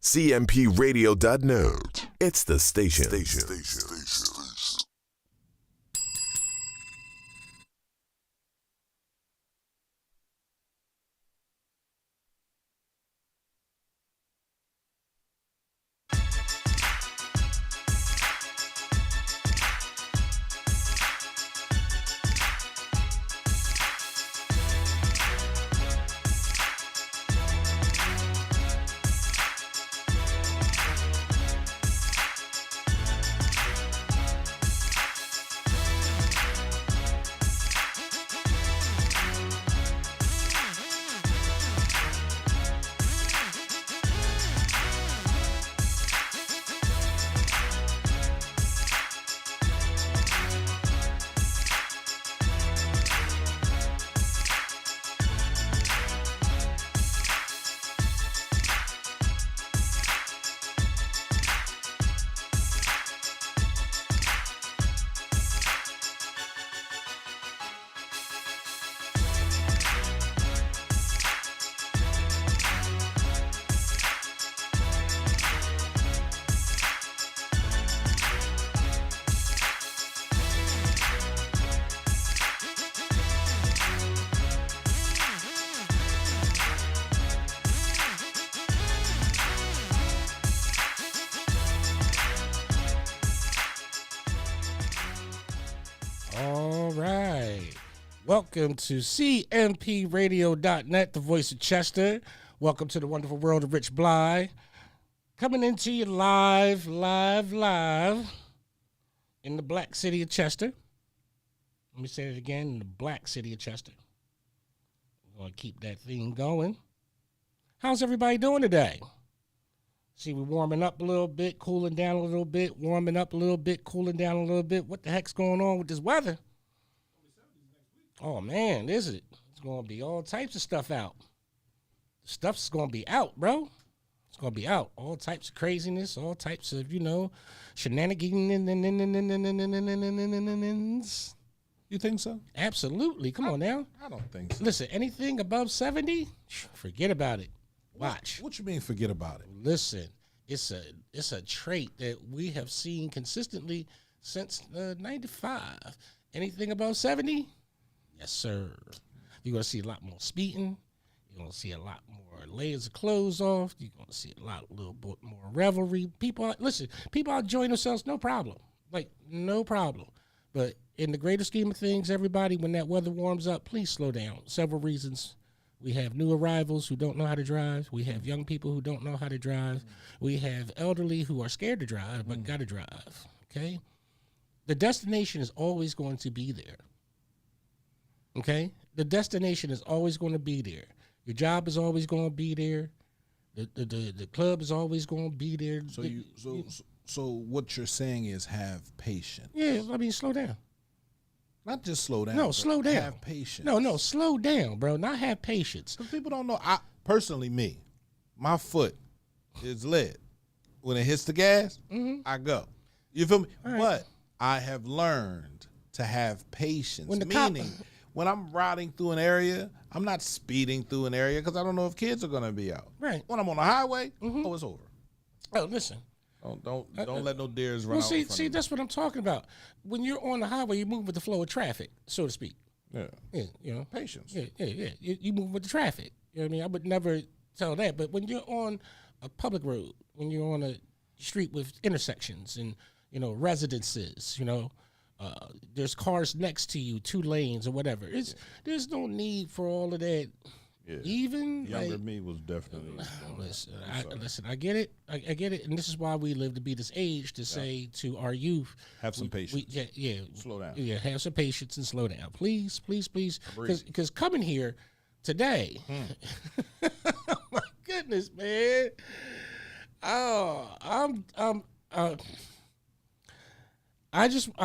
cmpradio.net. It's the station. All right. Welcome to cmpradio.net, the voice of Chester. Welcome to the wonderful world of Rich Blye. Coming into you live in the black city of Chester. Let me say it again, in the black city of Chester. We're going to keep that theme going. How's everybody doing today? See, we're warming up a little bit, cooling down a little bit, warming up a little bit, cooling down a little bit. What the heck's going on with this weather? Oh, man, is it? It's going to be all types of stuff out. Stuff's going to be out, bro. It's going to be out. All types of craziness, all types of, shenanigans. You think so? Absolutely. Come on now. I don't think so. Listen, anything above 70, forget about it. Watch. What you mean forget about it? Listen, it's a trait that we have seen consistently since 95. Anything above 70? Yes, sir. You're going to see a lot more speeding. You're going to see a lot more layers of clothes off. You're going to see a little bit more revelry. People are enjoying themselves, no problem. Like, no problem. But in the greater scheme of things, everybody, when that weather warms up, please slow down. Several reasons. We have new arrivals who don't know how to drive. We have young people who don't know how to drive. We have elderly who are scared to drive but got to drive, okay? The destination is always going to be there, okay? The destination is always going to be there. Your job is always going to be there. The club is always going to be there. So what you're saying is have patience. Yeah, I mean, slow down. Not just slow down. No, slow down. Have patience. No, slow down, bro. Not have patience. Because people don't know. My foot is lead. When it hits the gas, I go. You feel me? All right. But I have learned to have patience. Meaning, when I'm riding through an area, I'm not speeding through an area because I don't know if kids are going to be out. Right. When I'm on the highway, it's over. Oh, listen. Don't let no deers run out. See, that's what I'm talking about. When you're on the highway, you move with the flow of traffic, so to speak. Yeah. Patience. Yeah. You move with the traffic. You know what I mean? I would never tell that. But when you're on a public road, when you're on a street with intersections and, residences, there's cars next to you, 2 lanes or whatever. There's no need for all of that. Yeah. Even younger me was definitely. Listen, I get it. I get it, and this is why we live to be this age to say to our youth, have some patience. Slow down. Yeah, have some patience and slow down, please, because coming here today, oh my goodness, man. Oh, I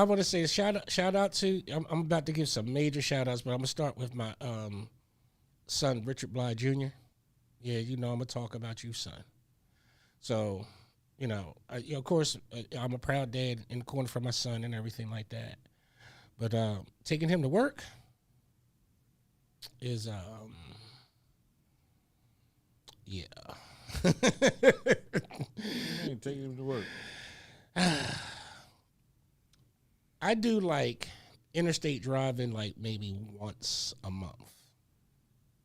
want to say a shout out to. I'm about to give some major shout outs, but I'm gonna start with my son, Richard Blye Jr. Yeah, I'm gonna talk about you, son. So, of course, I'm a proud dad in the corner for my son and everything like that. But taking him to work is, taking him to work? I do like interstate driving like maybe once a month.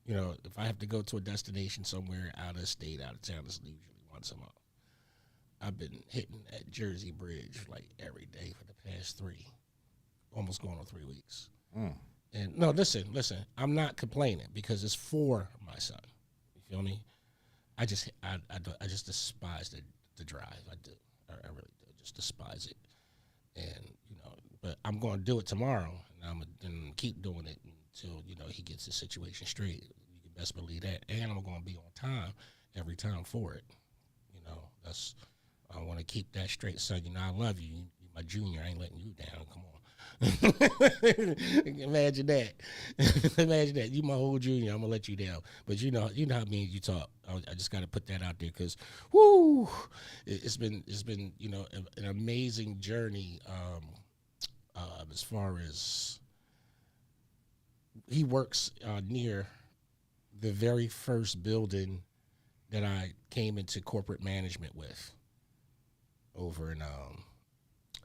You know, if I have to go to a destination somewhere out of state, out of town, it's usually once a month. I've been hitting that Jersey Bridge like every day for the past almost going on 3 weeks. And no, listen, I'm not complaining because it's for my son. You feel me? I just despise the drive. I do. I really do. Just despise it. And, you know, but I'm going to do it tomorrow, and I'm going to keep doing it until, you know, he gets his situation straight. You can best believe that. And I'm going to be on time every time for it. You know, I want to keep that straight. Son, you know, I love you. You're my junior. I ain't letting you down. Come on. Imagine that. Imagine that. You my whole junior. I'm going to let you down. But you know how me and you talk. I just got to put that out there because, whoo, it's been, you know, an amazing journey as far as he works near the very first building that I came into corporate management with over in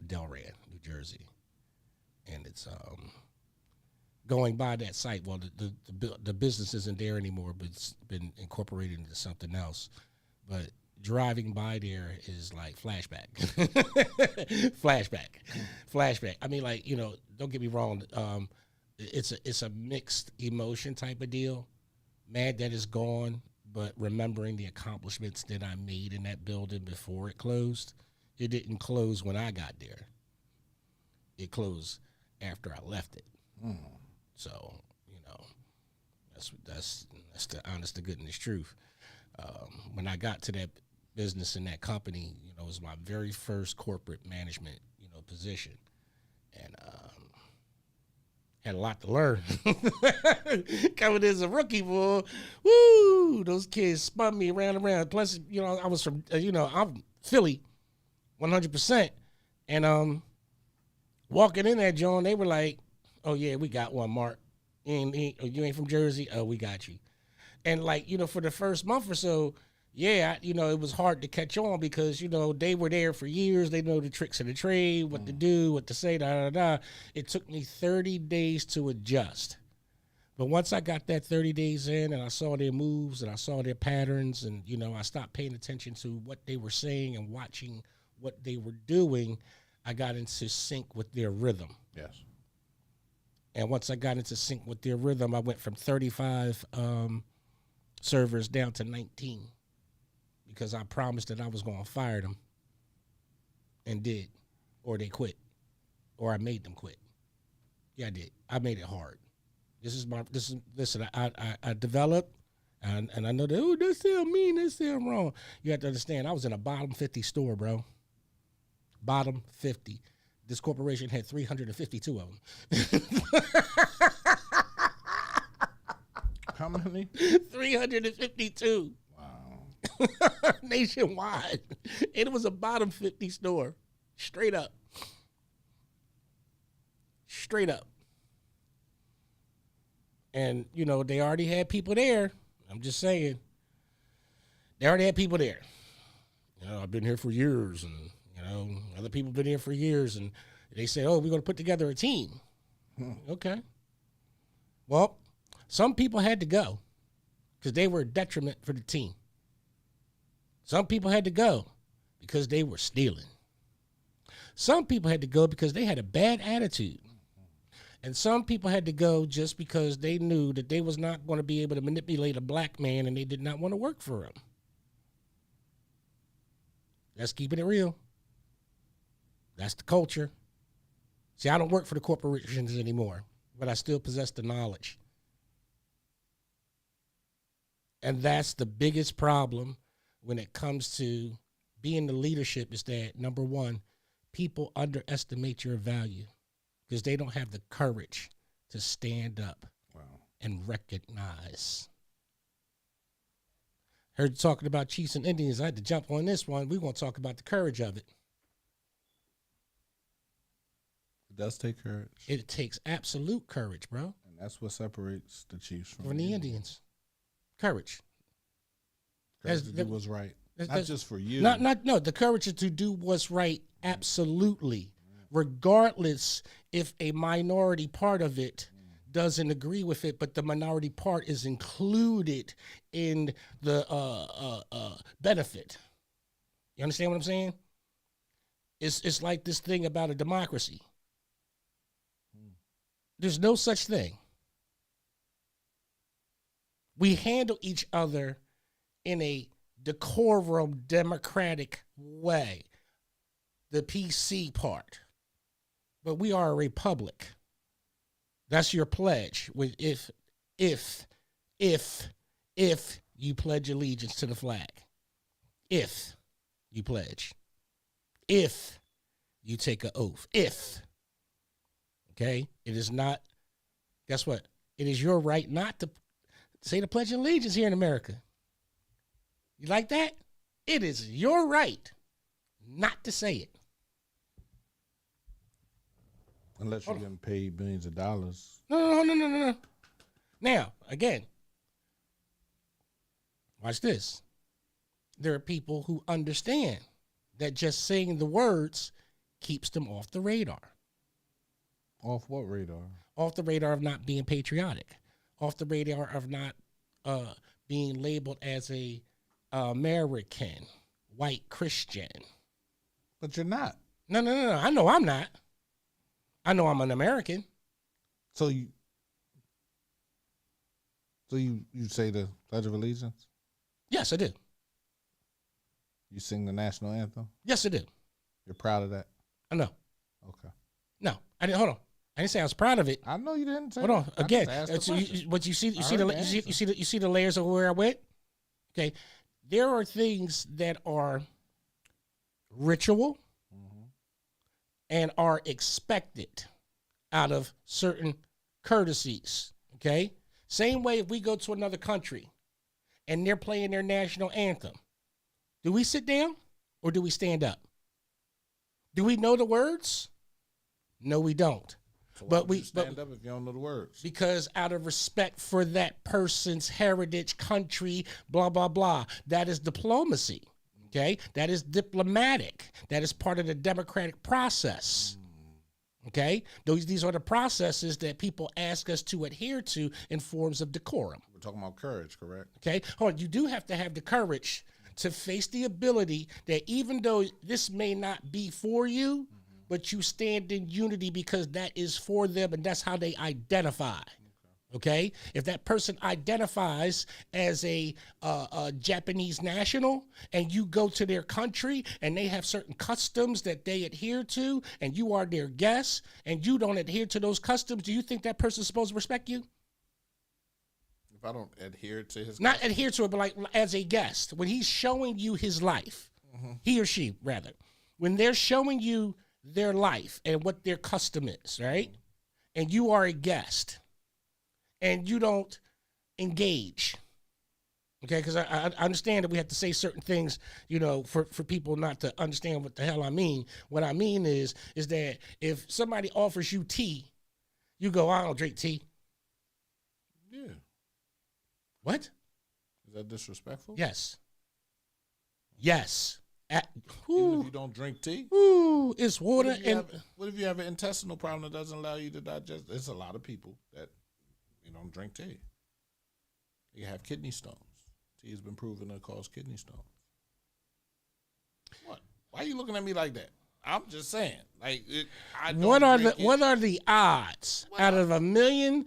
Delran, New Jersey. And it's going by that site. Well, the business isn't there anymore, but it's been incorporated into something else. But driving by there is like flashback. Flashback. I mean, like, you know, don't get me wrong. It's a mixed emotion type of deal. Mad that it's gone, but remembering the accomplishments that I made in that building before it closed. It didn't close when I got there. It closed after I left it. So, you know, that's the honest to goodness truth. When I got to that business and that company, you know, it was my very first corporate management, you know, position. And had a lot to learn. Coming as a rookie, boy, woo, those kids spun me around. Plus, you know, I was from, you know, I'm Philly, 100%. And walking in that joint, they were like, "Oh yeah, we got one, Mark. You ain't from Jersey? Oh, we got you." And like, you know, for the first month or so, yeah, you know, it was hard to catch on because, you know, they were there for years. They know the tricks of the trade, what to do, what to say, It took me 30 days to adjust. But once I got that 30 days in and I saw their moves and I saw their patterns and, you know, I stopped paying attention to what they were saying and watching what they were doing, I got into sync with their rhythm. Yes. And once I got into sync with their rhythm, I went from 35 servers down to 19 because I promised that I was going to fire them and did, or they quit, or I made them quit. Yeah, I did. I made it hard. Listen, I developed, and I know that, oh, that sound mean, that sound wrong. You have to understand, I was in a bottom 50 store, bro. Bottom 50. This corporation had 352 of them. How many? 352. Wow. Nationwide. And it was a bottom 50 store. Straight up. Straight up. And, you know, they already had people there. I'm just saying. They already had people there. You know, I've been here for years, and, you know, other people have been here for years, and they said, oh, we're going to put together a team. Okay. Well, some people had to go because they were a detriment for the team. Some people had to go because they were stealing. Some people had to go because they had a bad attitude. And some people had to go just because they knew that they was not going to be able to manipulate a black man and they did not want to work for him. That's keeping it real. That's the culture. See, I don't work for the corporations anymore, but I still possess the knowledge. And that's the biggest problem when it comes to being the leadership is that, number one, people underestimate your value because they don't have the courage to stand up and recognize. Heard you talking about Chiefs and Indians. I had to jump on this one. We're going to talk about the courage of it. It does take courage. It takes absolute courage, bro. And that's what separates the Chiefs from the Indians. Courage. Courage to do what's right. Not just for you. No, the courage to do what's right, absolutely. Regardless if a minority part of it doesn't agree with it, but the minority part is included in the benefit. You understand what I'm saying? It's like this thing about a democracy. There's no such thing. We handle each other in a decorum, democratic way. The PC part. But we are a republic. That's your pledge. If you pledge allegiance to the flag. If you pledge. If you take an oath. Okay? It is not, guess what? It is your right not to say the Pledge of Allegiance here in America. You like that? It is your right not to say it. Unless you're getting paid millions of dollars. No. Now, again, watch this. There are people who understand that just saying the words keeps them off the radar. Off what radar? Off the radar of not being patriotic. Off the radar of not being labeled as a American, white Christian. But you're not. No. I know I'm not. I know I'm an American. So you say the Pledge of Allegiance? Yes, I do. You sing the national anthem? Yes, I do. You're proud of that? I know. Okay. No, I didn't. Hold on. I didn't say I was proud of it. I know you didn't say. Hold on. That. Again, you see the layers of where I went. Okay, there are things that are ritual and are expected out of certain courtesies. Okay, same way if we go to another country and they're playing their national anthem, do we sit down or do we stand up? Do we know the words? No, we don't. So but we stand up if you don't know the words. Because out of respect for that person's heritage, country, blah, blah, blah. That is diplomacy. Okay? That is diplomatic. That is part of the democratic process. Okay? These are the processes that people ask us to adhere to in forms of decorum. We're talking about courage, correct? Okay? Hold on. You do have to have the courage to face the ability that even though this may not be for you, but you stand in unity because that is for them and that's how they identify. Okay? If that person identifies as a Japanese national and you go to their country and they have certain customs that they adhere to and you are their guest and you don't adhere to those customs, do you think that person's supposed to respect you? If I don't adhere to his Not adhere to it, but like as a guest. When he's showing you his life, he or she, rather, when they're showing you their life and what their custom is, right? And you are a guest and you don't engage, okay? Because I understand that we have to say certain things, you know, for people not to understand what the hell I mean. What I mean is that if somebody offers you tea, you go, I don't drink tea. Yeah. What? Is that disrespectful? Yes. Even if you don't drink tea? It's water. What if you have an intestinal problem that doesn't allow you to digest? There's a lot of people that don't drink tea. You have kidney stones. Tea has been proven to cause kidney stones. What? Why are you looking at me like that? I'm just saying. Like, what are the odds out of a million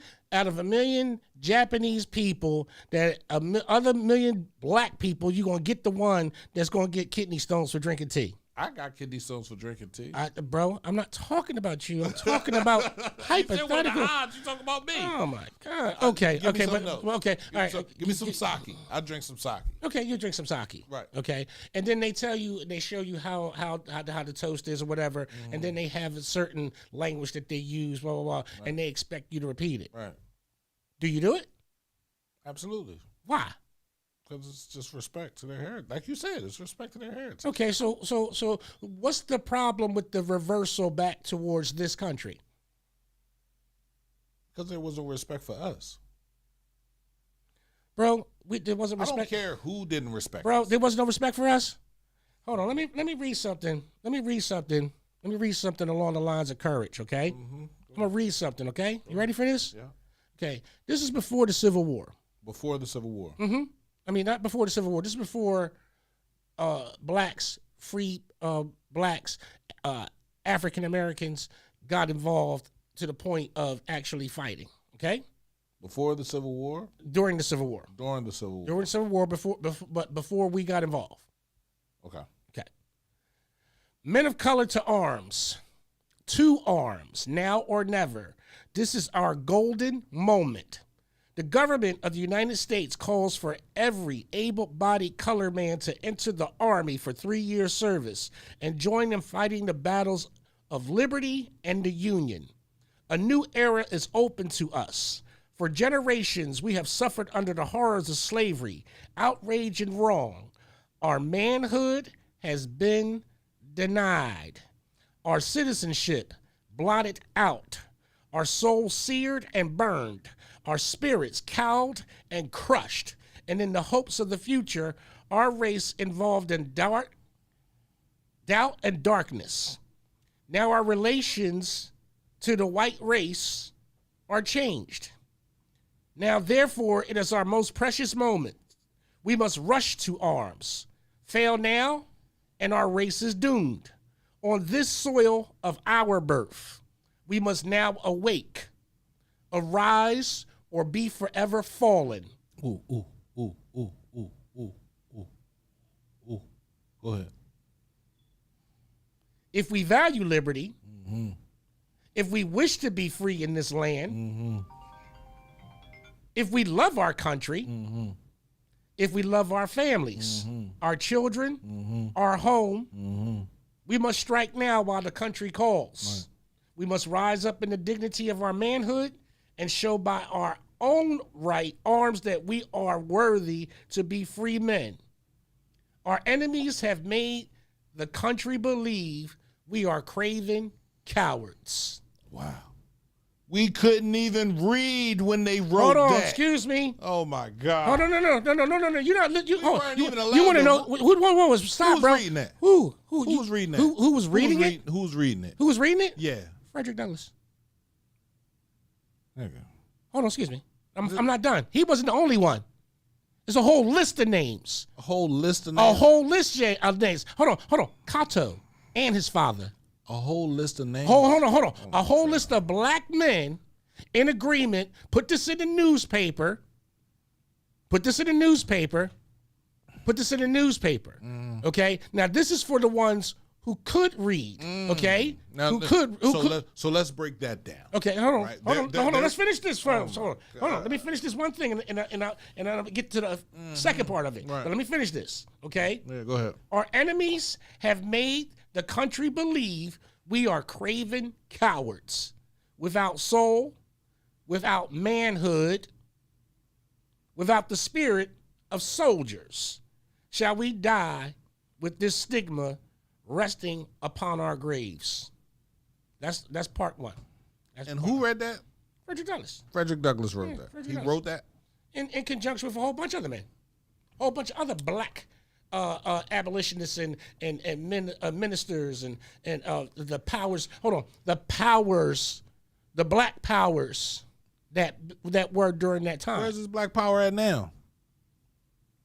Japanese people that other million black people, you're going to get the one that's going to get kidney stones for drinking tea? I got kidney stones for drinking tea. Bro, I'm not talking about you. I'm talking about hypothetical. You talking about me. Oh, my God. Okay. All right. Give me some sake. I drink some sake. Okay, you drink some sake. Right. Okay. And then they show you how the toast is or whatever, and then they have a certain language that they use, blah, blah, blah, and they expect you to repeat it. Right. Do you do it? Absolutely. Why? Because it's just respect to their heritage. Like you said, it's respect to their heritage. Okay, so what's the problem with the reversal back towards this country? Because there was a respect for us. Bro, there wasn't I respect. don't care who didn't respect Bro, us. there was no respect for us. Hold on, let me read something. Let me read something along the lines of courage, okay? I'm gonna read something, okay? You ready for this? Yeah. Okay. This is before the Civil War. Before the Civil War. I mean, not before the Civil War. This is before blacks, African Americans got involved to the point of actually fighting. Okay. Before the Civil War. During the Civil War. During the Civil War. During the Civil War, but before we got involved. Okay. Okay. Men of color to arms. To arms, now or never. This is our golden moment. The government of the United States calls for every able-bodied colored man to enter the Army for 3-year service and join in fighting the battles of liberty and the Union. A new era is open to us. For generations, we have suffered under the horrors of slavery, outrage, and wrong. Our manhood has been denied. Our citizenship blotted out. Our souls seared and burned. Our spirits cowed and crushed. And in the hopes of the future, our race involved in doubt and darkness. Now our relations to the white race are changed. Now, therefore, it is our most precious moment. We must rush to arms. Fail now, and our race is doomed. On this soil of our birth, we must now awake, arise, or be forever fallen. Ooh. Go ahead. If we value liberty, if we wish to be free in this land, if we love our country, if we love our families, our children, our home, we must strike now while the country calls. Right. We must rise up in the dignity of our manhood and show by our own right arms that we are worthy to be free men. Our enemies have made the country believe we are craven cowards. Wow. We couldn't even read when they wrote Hold on, that. excuse me. Oh my God. Oh, no. You're not. You weren't even allowed you want to to- know who was? Stop, Who was bro. reading that? Who was reading that? Who was reading it? Who was reading it? Who was reading it? Yeah. Frederick Douglass. There you go. Hold on, excuse me. I'm not done. He wasn't the only one. There's a whole list of names. A whole list of names. A whole list of names. Hold on. Cato and his father. A whole list of names. Hold on. A whole list of black men in agreement. Put this in the newspaper. Okay. Now this is for the ones who could read. Okay. Now, so let's break that down. Okay. Hold on. Right. Hold on. Let's finish this first. Hold on. Let me finish this one thing, and I'll get to the second part of it. Right. But let me finish this. Okay. Yeah, go ahead. Our enemies have made the country believe we are craven cowards, without soul, without manhood, without the spirit of soldiers. Shall we die with this stigma resting upon our graves? That's part one. And who read that? Frederick Douglass. Frederick Douglass wrote Yeah, that. Frederick He Douglass. wrote that? In conjunction with a whole bunch of other men, a whole bunch of other black abolitionists and ministers and the powers. Hold on, the black powers that were during that time. Where's this black power at now?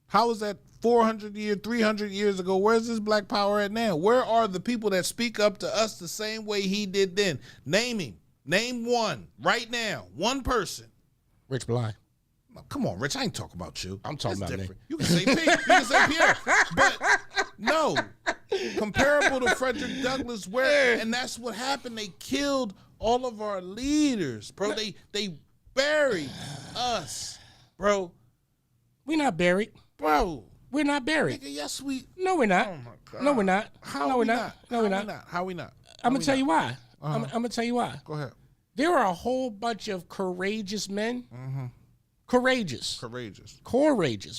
How is that 400 years, 300 years ago? Where's this black power at now? Where are the people that speak up to us the same way he did then? Name him. Name one right now. One person. Rich Blye. Oh, come on, Rich. I ain't talking about you. I'm talking That's about different. You can say Pete. You can say Pierre. But no. Comparable to Frederick Douglass, and that's what happened. They killed all of our leaders, bro. They buried us, bro. We're not buried. Bro. We're not buried. Nigga, yes, we. No, we're not. Oh my God. No, we're not. How no, we we're not? No, we're not. How we not? I'm gonna tell you why. Uh-huh. I'm gonna tell you why. Go ahead. There are a whole bunch of courageous men. Mm-hmm. Courageous. Courageous.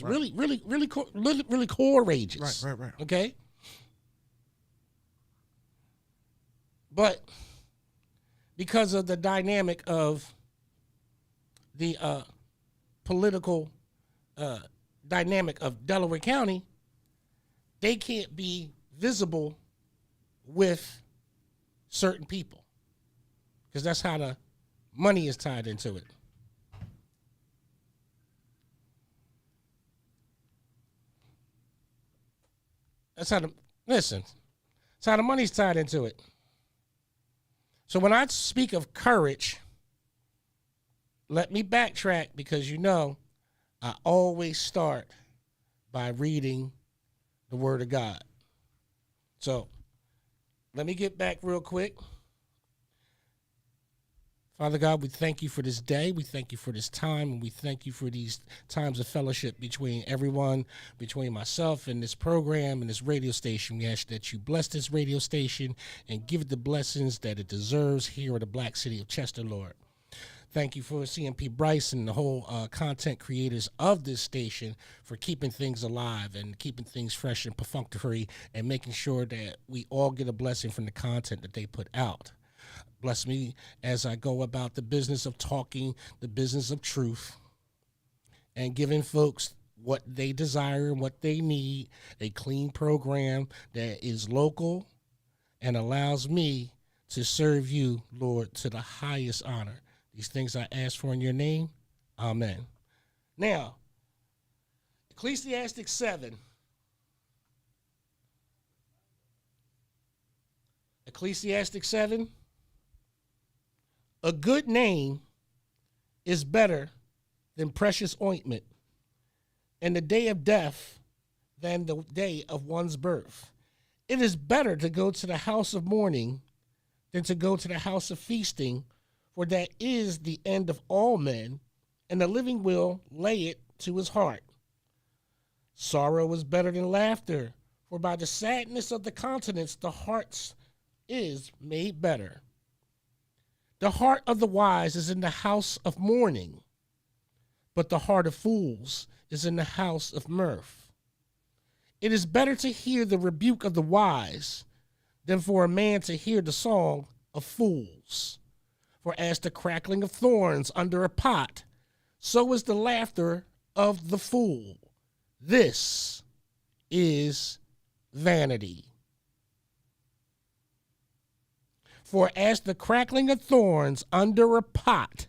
Right. Really courageous. Right. Okay. But because of the dynamic of the political dynamic of Delaware County, they can't be visible with certain people because that's how the money is tied into it. That's how that's how the money's tied into it. So when I speak of courage, let me backtrack because I always start by reading the Word of God. So let me get back real quick. Father God, we thank you for this day. We thank you for this time. And we thank you for these times of fellowship between everyone, between myself and this program and this radio station. We ask that you bless this radio station and give it the blessings that it deserves here in the Black City of Chester, Lord. Thank you for CMP Bryce and the whole content creators of this station for keeping things alive and keeping things fresh and perfunctory and making sure that we all get a blessing from the content that they put out. Bless me as I go about the business of talking, the business of truth, and giving folks what they desire and what they need, a clean program that is local and allows me to serve you, Lord, to the highest honor. These things I ask for in your name. Amen. Now, Ecclesiastes 7. Ecclesiastes 7. A good name is better than precious ointment, and the day of death than the day of one's birth. It is better to go to the house of mourning than to go to the house of feasting, for that is the end of all men, and the living will lay it to his heart. Sorrow is better than laughter, for by the sadness of the countenance the heart is made better. The heart of the wise is in the house of mourning, but the heart of fools is in the house of mirth. It is better to hear the rebuke of the wise than for a man to hear the song of fools. For as the crackling of thorns under a pot, so is the laughter of the fool. This is vanity. For as the crackling of thorns under a pot,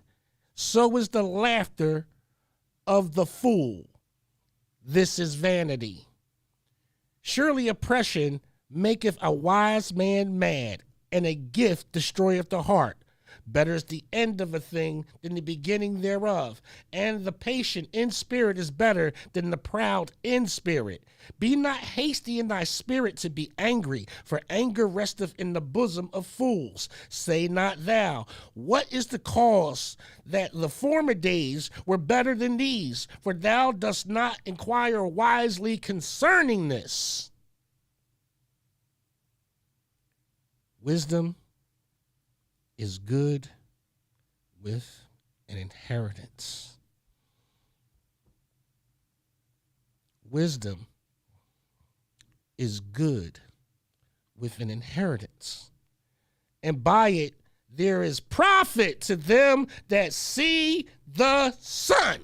so is the laughter of the fool. This is vanity. Surely oppression maketh a wise man mad, and a gift destroyeth the heart. Better is the end of a thing than the beginning thereof, and the patient in spirit is better than the proud in spirit. Be not hasty in thy spirit to be angry, for anger resteth in the bosom of fools. Say not thou, what is the cause that the former days were better than these? For thou dost not inquire wisely concerning this. Wisdom is good with an inheritance. Wisdom is good with an inheritance. And by it there is profit to them that see the sun.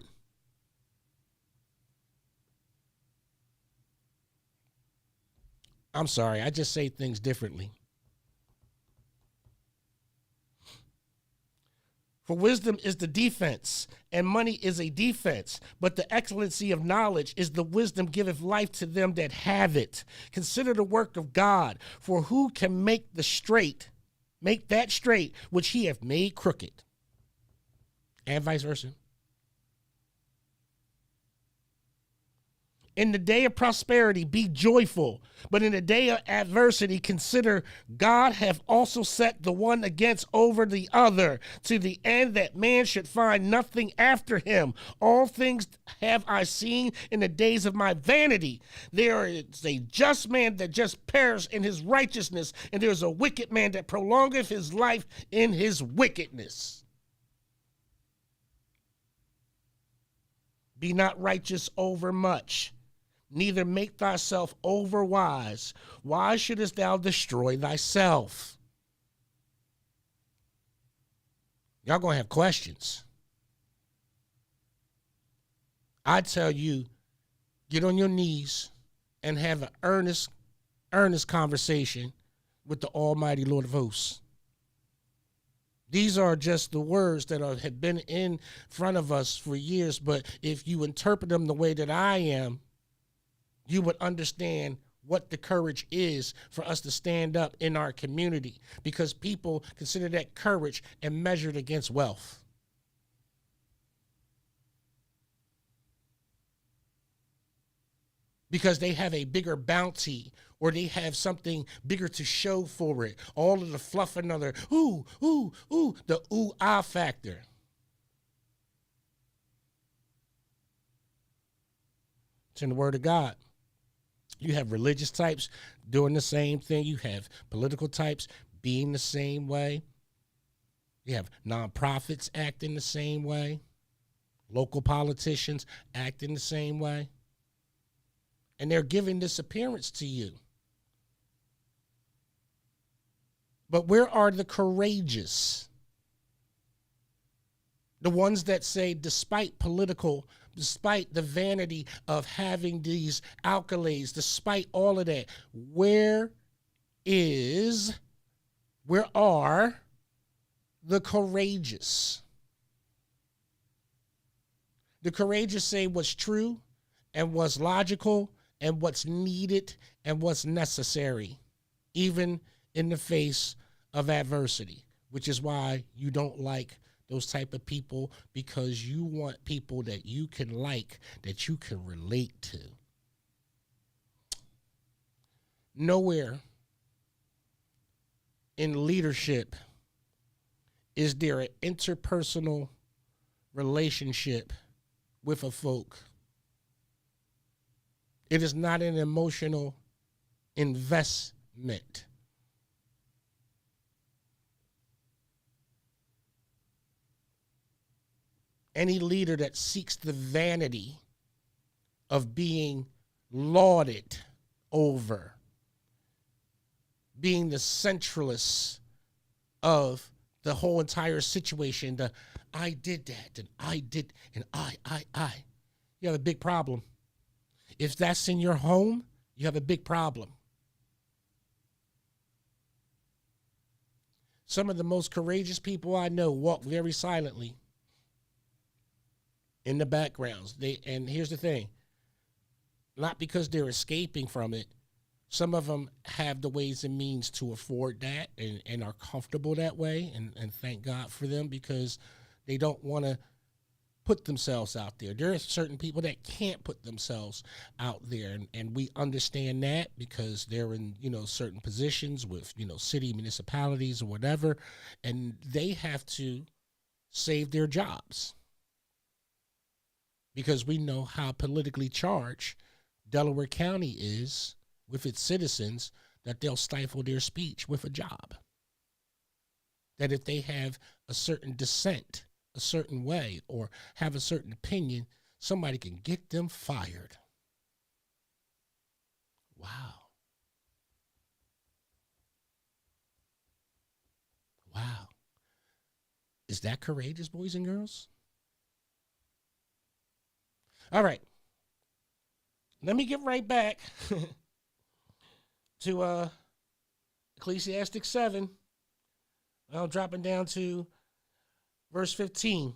I'm sorry, I just say things differently. For wisdom is the defense, and money is a defense. But the excellency of knowledge is the wisdom giveth life to them that have it. Consider the work of God, for who can make that straight which he hath made crooked? And vice versa. In the day of prosperity, be joyful. But in the day of adversity, consider God hath also set the one against over the other, to the end that man should find nothing after him. All things have I seen in the days of my vanity. There is a just man that just perished in his righteousness, and there is a wicked man that prolongeth his life in his wickedness. Be not righteous over much, neither make thyself over wise. Why shouldest thou destroy thyself? Y'all gonna have questions. I tell you, get on your knees and have an earnest conversation with the Almighty Lord of hosts. These are just the words that have been in front of us for years, but if you interpret them the way that I am, you would understand what the courage is for us to stand up in our community, because people consider that courage and measure it against wealth. Because they have a bigger bounty or they have something bigger to show for it. All of the fluff and other, the ah factor. It's in the Word of God. You have religious types doing the same thing. You have political types being the same way. You have nonprofits acting the same way. Local politicians acting the same way. And they're giving this appearance to you. But where are the courageous? The ones that say, despite the vanity of having these accolades, despite all of that, where are the courageous? The courageous say what's true and what's logical and what's needed and what's necessary, even in the face of adversity, which is why you don't like those type of people, because you want people that you can like, that you can relate to. Nowhere in leadership is there an interpersonal relationship with a folk. It is not an emotional investment. Any leader that seeks the vanity of being lauded over, being the centralist of the whole entire situation, the I did that and I did and I. You have a big problem. If that's in your home, you have a big problem. Some of the most courageous people I know walk very silently in the backgrounds. And here's the thing, not because they're escaping from it. Some of them have the ways and means to afford that and are comfortable that way. And thank God for them, because they don't want to put themselves out there. There are certain people that can't put themselves out there. And we understand that because they're in, certain positions with, city municipalities or whatever. And they have to save their jobs, because we know how politically charged Delaware County is with its citizens, that they'll stifle their speech with a job. That if they have a certain dissent, a certain way, or have a certain opinion, somebody can get them fired. Wow. Wow. Is that courageous, boys and girls? All right. Let me get right back to Ecclesiastes 7. Well, dropping down to verse 15.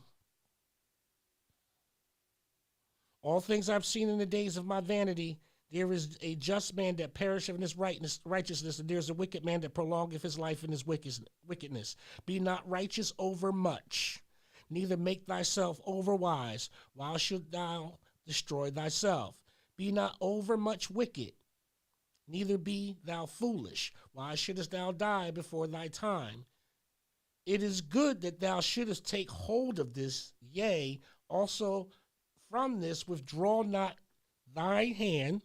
All things I've seen in the days of my vanity, there is a just man that perisheth in his righteousness, and there is a wicked man that prolongeth his life in his wickedness. Be not righteous over much, neither make thyself overwise. Why should thou destroy thyself? Be not over much wicked, neither be thou foolish. Why shouldest thou die before thy time? It is good that thou shouldest take hold of this, yea, also from this withdraw not thy hand,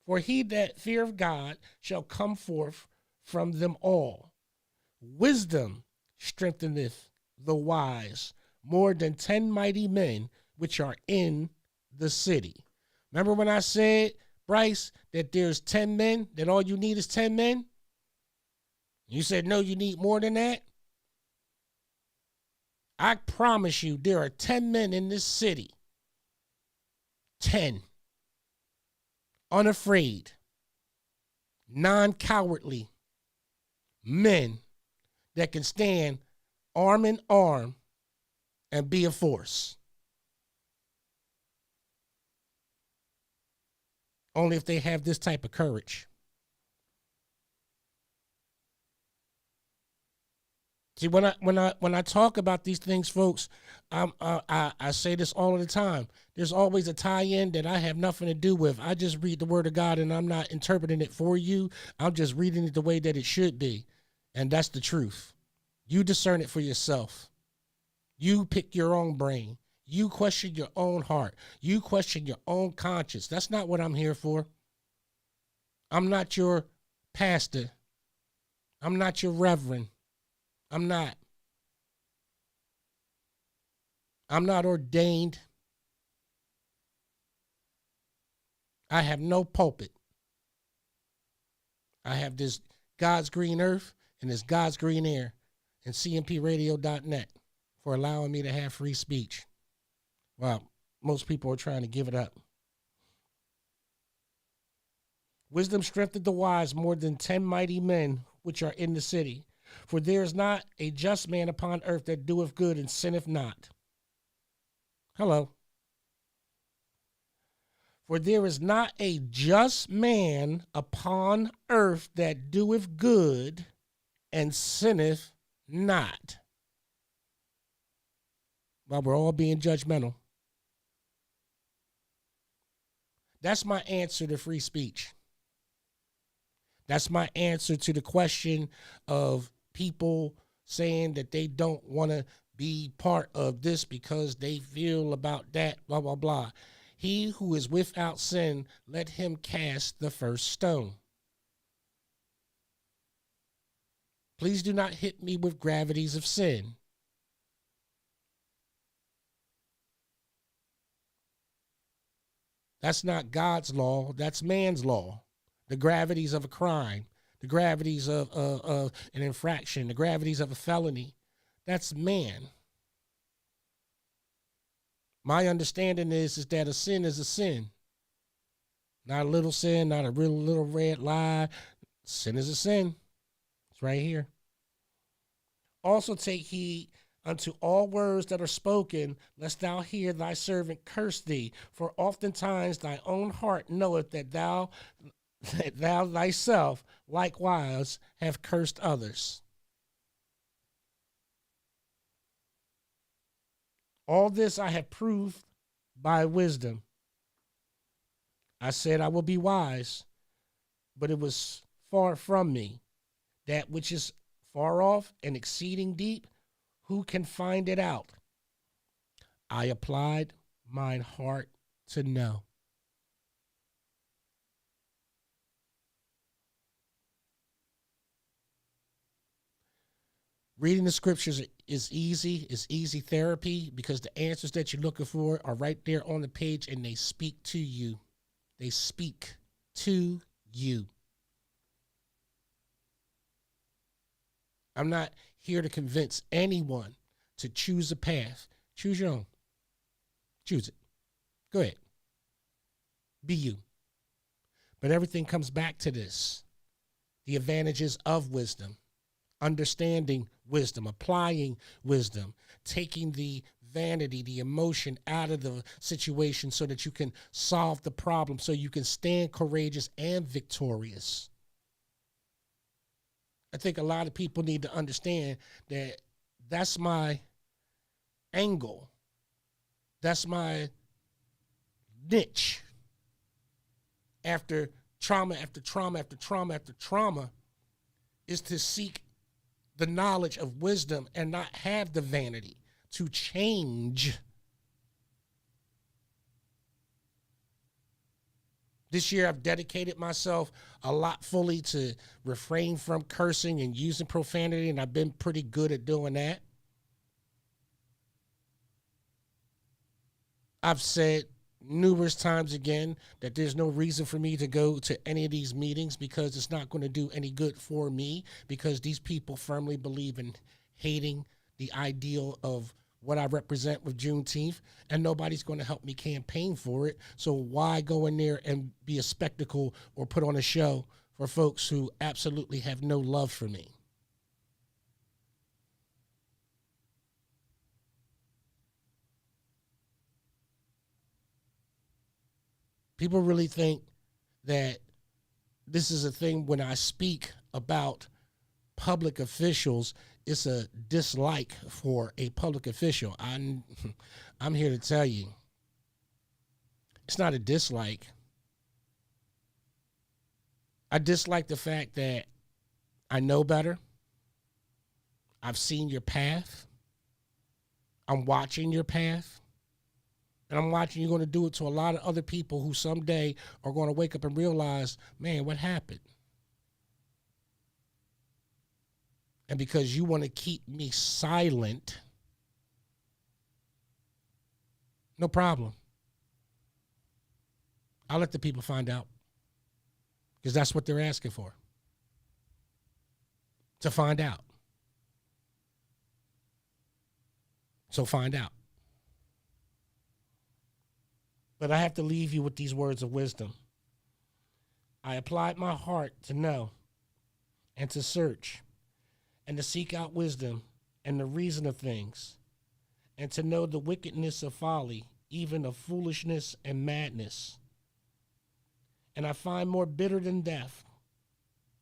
for he that feareth God shall come forth from them all. Wisdom strengtheneth the wise more than 10 mighty men which are in the city. Remember when I said, Bryce, that there's 10 men, that all you need is 10 men? You said, no, you need more than that. I promise you, there are 10 men in this city 10 unafraid, non-cowardly men that can stand arm in arm and be a force. Only if they have this type of courage. See, when I talk about these things, folks, I say this all the time. There's always a tie-in that I have nothing to do with. I just read the word of God, and I'm not interpreting it for you. I'm just reading it the way that it should be, and that's the truth. You discern it for yourself. You pick your own brain. You question your own heart. You question your own conscience. That's not what I'm here for. I'm not your pastor. I'm not your reverend. I'm not. I'm not ordained. I have no pulpit. I have this God's green earth and this God's green air and cmpradio.net for allowing me to have free speech. Well, most people are trying to give it up. Wisdom strengthened the wise more than 10 mighty men which are in the city. For there is not a just man upon earth that doeth good and sinneth not. Hello. For there is not a just man upon earth that doeth good and sinneth not. While we're all being judgmental. That's my answer to free speech. That's my answer to the question of people saying that they don't want to be part of this because they feel about that, blah, blah, blah. He who is without sin, let him cast the first stone. Please do not hit me with gravities of sin. That's not God's law. That's man's law. The gravities of a crime, the gravities of an infraction, the gravities of a felony. That's man. My understanding is that a sin is a sin. Not a little sin, not a real little red lie. Sin is a sin. It's right here. Also take heed unto all words that are spoken, lest thou hear thy servant curse thee. For oftentimes thy own heart knoweth that thou thyself likewise have cursed others. All this I have proved by wisdom. I said I will be wise, but it was far from me. That which is far off and exceeding deep, who can find it out? I applied mine heart to know. Reading the scriptures is easy therapy because the answers that you're looking for are right there on the page and they speak to you. They speak to you. I'm not here to convince anyone to choose a path. Choose your own. Choose it. Go ahead. Be you. But everything comes back to this. The advantages of wisdom. Understanding wisdom, applying wisdom, taking the vanity, the emotion out of the situation so that you can solve the problem, so you can stand courageous and victorious. I think a lot of people need to understand that that's my angle. That's my niche. After trauma, after trauma, after trauma, after trauma, is to seek the knowledge of wisdom and not have the vanity to change. This year, I've dedicated myself a lot fully to refrain from cursing and using profanity, and I've been pretty good at doing that. I've said numerous times again that there's no reason for me to go to any of these meetings because it's not going to do any good for me, because these people firmly believe in hating the ideal of what I represent with Juneteenth, and nobody's going to help me campaign for it. So why go in there and be a spectacle or put on a show for folks who absolutely have no love for me? People really think that this is a thing when I speak about public officials, it's a dislike for a public official. I'm here to tell you, it's not a dislike. I dislike the fact that I know better. I've seen your path. I'm watching your path. And I'm watching you going to do it to a lot of other people who someday are going to wake up and realize, man, what happened? And because you want to keep me silent, no problem. I'll let the people find out. Because that's what they're asking for. To find out. So find out. But I have to leave you with these words of wisdom. I applied my heart to know and to search and to seek out wisdom and the reason of things and to know the wickedness of folly, even of foolishness and madness. And I find more bitter than death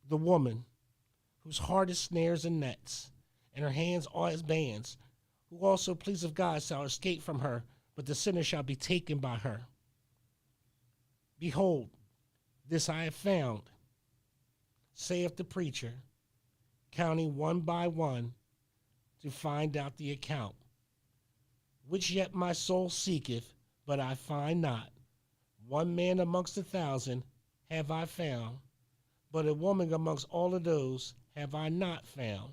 the woman whose heart is snares and nets and her hands are as bands, who also pleaseth God shall escape from her, but the sinner shall be taken by her. Behold, this I have found, saith the preacher, counting one by one to find out the account, which yet my soul seeketh, but I find not. One man amongst 1,000 have I found, but a woman amongst all of those have I not found.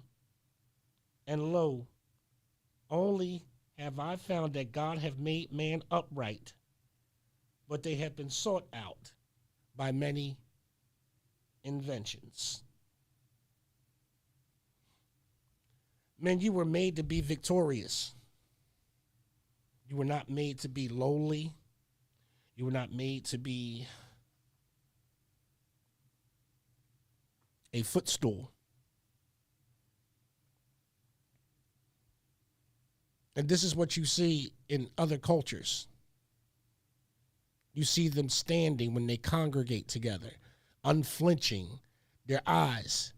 And lo, only have I found that God hath made man upright, but they have been sought out by many inventions. Men, you were made to be victorious. You were not made to be lowly. You were not made to be a footstool. And this is what you see in other cultures. You see them standing when they congregate together, unflinching, their eyes.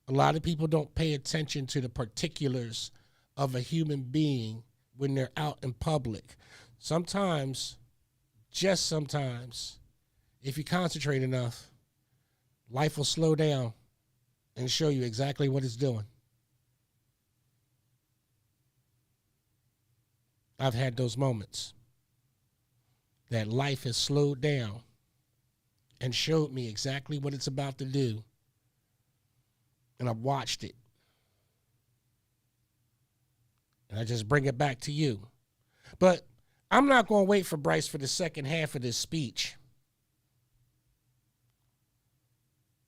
A lot of people don't pay attention to the particulars of a human being when they're out in public. Sometimes, just sometimes, if you concentrate enough, life will slow down and show you exactly what it's doing. I've had those moments that life has slowed down and showed me exactly what it's about to do. And I've watched it. And I just bring it back to you. But I'm not going to wait for Bryce for the second half of this speech.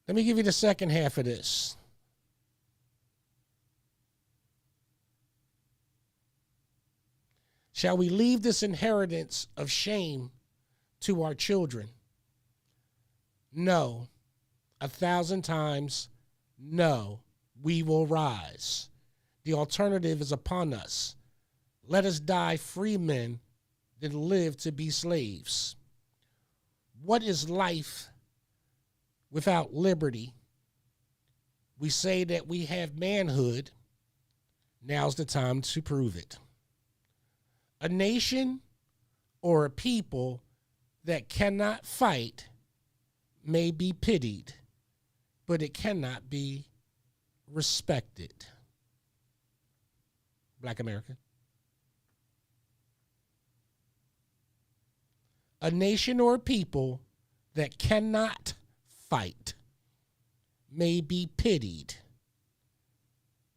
Let me give you the second half of this. Shall we leave this inheritance of shame to our children? No. 1,000 times, no. We will rise. The alternative is upon us. Let us die free men than live to be slaves. What is life without liberty? We say that we have manhood. Now's the time to prove it. A nation or a people that cannot fight may be pitied, but it cannot be respected. Black America. A nation or a people that cannot fight may be pitied,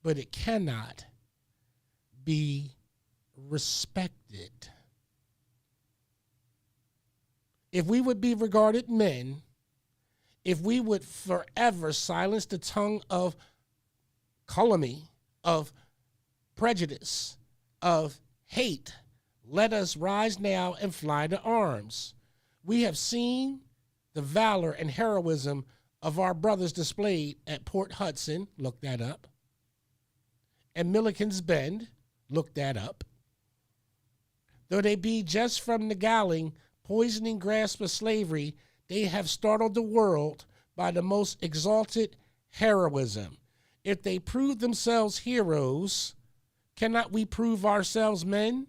but it cannot be respected. If we would be regarded men, if we would forever silence the tongue of calumny, of prejudice, of hate. Let us rise now and fly to arms. We have seen the valor and heroism of our brothers displayed at Port Hudson, look that up, and Milliken's Bend, look that up. Though they be just from the galling, poisoning grasp of slavery, they have startled the world by the most exalted heroism. If they prove themselves heroes, cannot we prove ourselves men?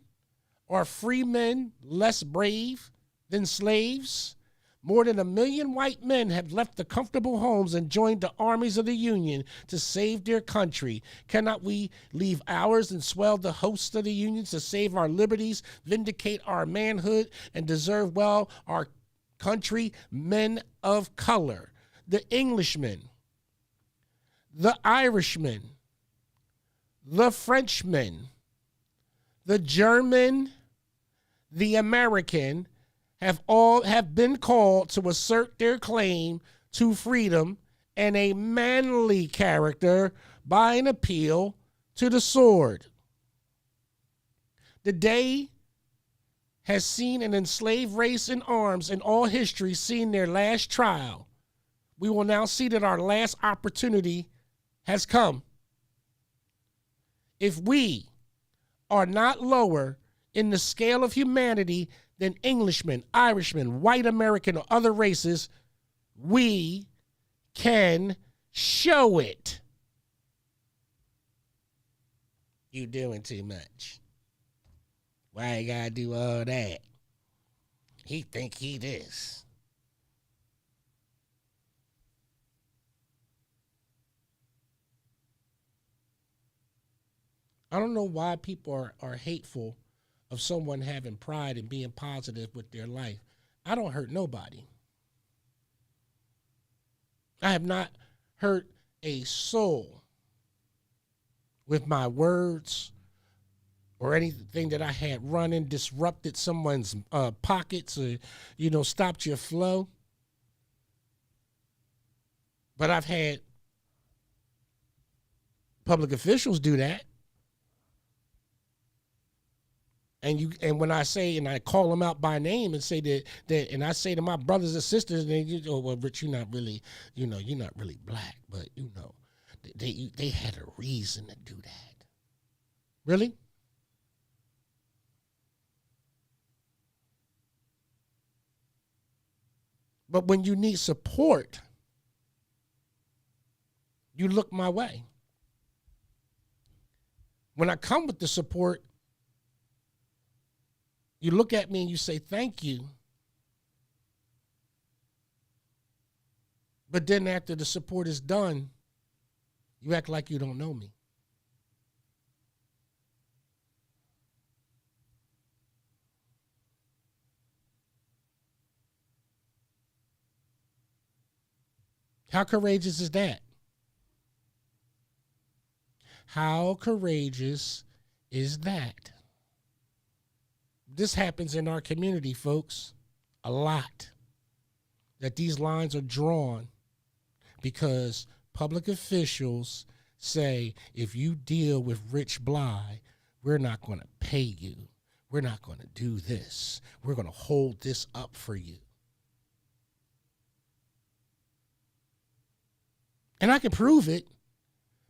Are free men less brave than slaves? More than 1 million white men have left the comfortable homes and joined the armies of the Union to save their country. Cannot we leave ours and swell the hosts of the Union to save our liberties, vindicate our manhood, and deserve well our country, men of color? The Englishman, the Irishman, the Frenchman, the German, the American have been called to assert their claim to freedom and a manly character by an appeal to the sword. The day has seen an enslaved race in arms in all history seen their last trial. We will now see that our last opportunity has come. If we are not lower in the scale of humanity than Englishmen, Irishmen, white American, or other races, we can show it. You doing too much. Why you gotta do all that? He think he this. I don't know why people are hateful of someone having pride and being positive with their life. I don't hurt nobody. I have not hurt a soul with my words or anything that I had running, disrupted someone's pockets or, stopped your flow. But I've had public officials do that. And when I say, and I call them out by name and say that and I say to my brothers and sisters, and well, Rich, you're not really black, but they had a reason to do that. Really? But when you need support, you look my way. When I come with the support, you look at me and you say, thank you. But then after the support is done, you act like you don't know me. How courageous is that? How courageous is that? This happens in our community, folks, a lot. That these lines are drawn because public officials say, if you deal with Rich Blye, we're not going to pay you. We're not going to do this. We're going to hold this up for you. And I can prove it,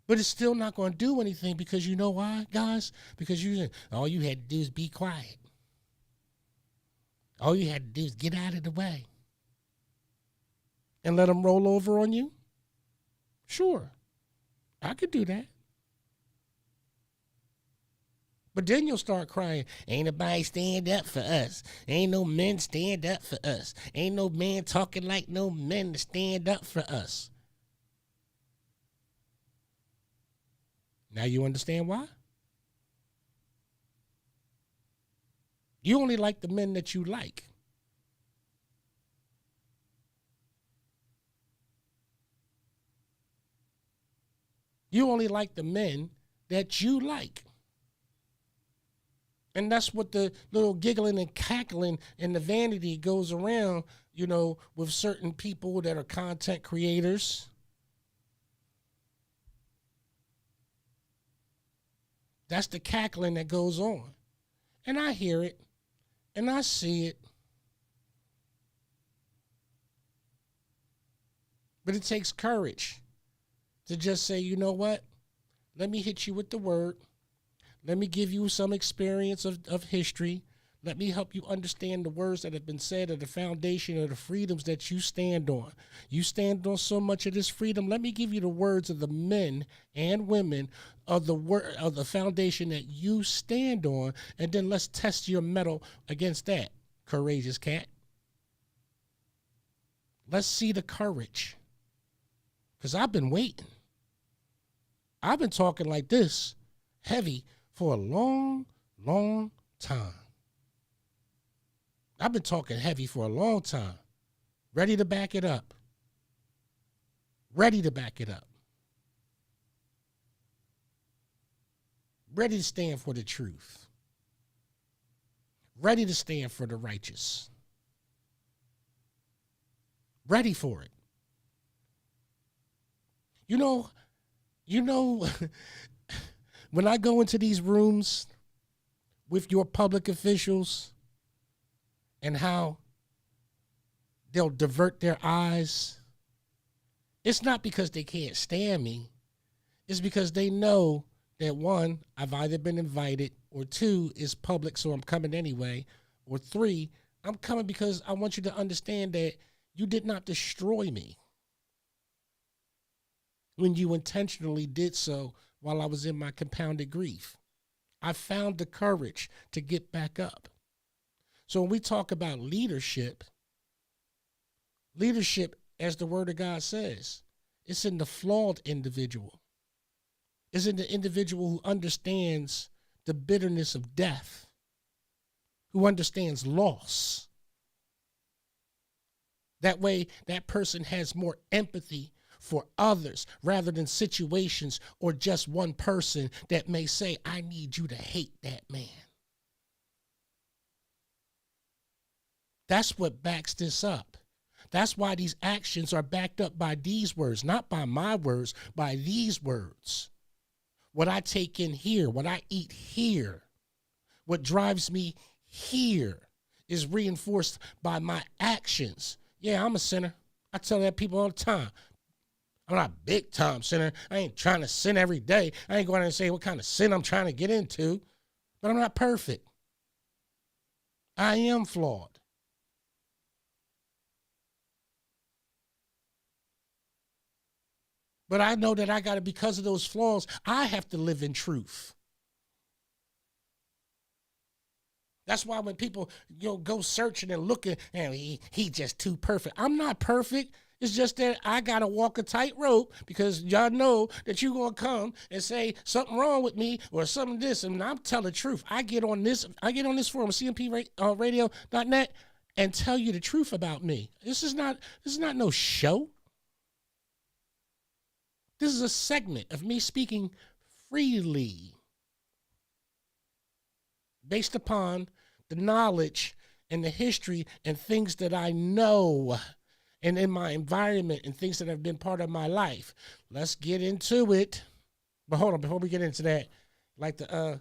but it's still not going to do anything because you know why, guys? Because all you had to do is be quiet. All you had to do is get out of the way and let them roll over on you. Sure, I could do that. But then you'll start crying, ain't nobody stand up for us. Ain't no men stand up for us. Ain't no man talking like no men to stand up for us. Now you understand why? You only like the men that you like. You only like the men that you like. And that's what the little giggling and cackling and the vanity goes around, with certain people that are content creators. That's the cackling that goes on. And I hear it, and I see it. But it takes courage to just say, you know what? Let me hit you with the word. Let me give you some experience of history. Let me help you understand the words that have been said at the foundation of the freedoms that you stand on. You stand on so much of this freedom. Let me give you the words of the men and women of the foundation that you stand on, and then let's test your mettle against that, courageous cat. Let's see the courage. Because I've been waiting. I've been talking like this, heavy, for a long, long time. I've been talking heavy for a long time. Ready to back it up. Ready to back it up. Ready to stand for the truth. Ready to stand for the righteous. Ready for it. You know, when I go into these rooms with your public officials and how they'll divert their eyes, it's not because they can't stand me. It's because they know that, one, I've either been invited, or two, it's public, so I'm coming anyway, or three, I'm coming because I want you to understand that you did not destroy me when you intentionally did so while I was in my compounded grief. I found the courage to get back up. So when we talk about leadership, as the word of God says, it's in the flawed individual. It's in the individual who understands the bitterness of death, who understands loss. That way, that person has more empathy for others rather than situations or just one person that may say, I need you to hate that man. That's what backs this up. That's why these actions are backed up by these words, not by my words, by these words. What I take in here, what I eat here, what drives me here is reinforced by my actions. Yeah, I'm a sinner. I tell that people all the time. I'm not a big time sinner. I ain't trying to sin every day. I ain't going to say what kind of sin I'm trying to get into, but I'm not perfect. I am flawed. But I know that I got to, because of those flaws, I have to live in truth. That's why when people go searching and looking, and he just too perfect. I'm not perfect. It's just that I got to walk a tightrope because y'all know that you're going to come and say something wrong with me or something this, and I'm telling the truth. I get on this forum, cmpradio.net, and tell you the truth about me. This is not no show. This is a segment of me speaking freely based upon the knowledge and the history and things that I know and in my environment and things that have been part of my life. Let's get into it. But hold on, before we get into that, like the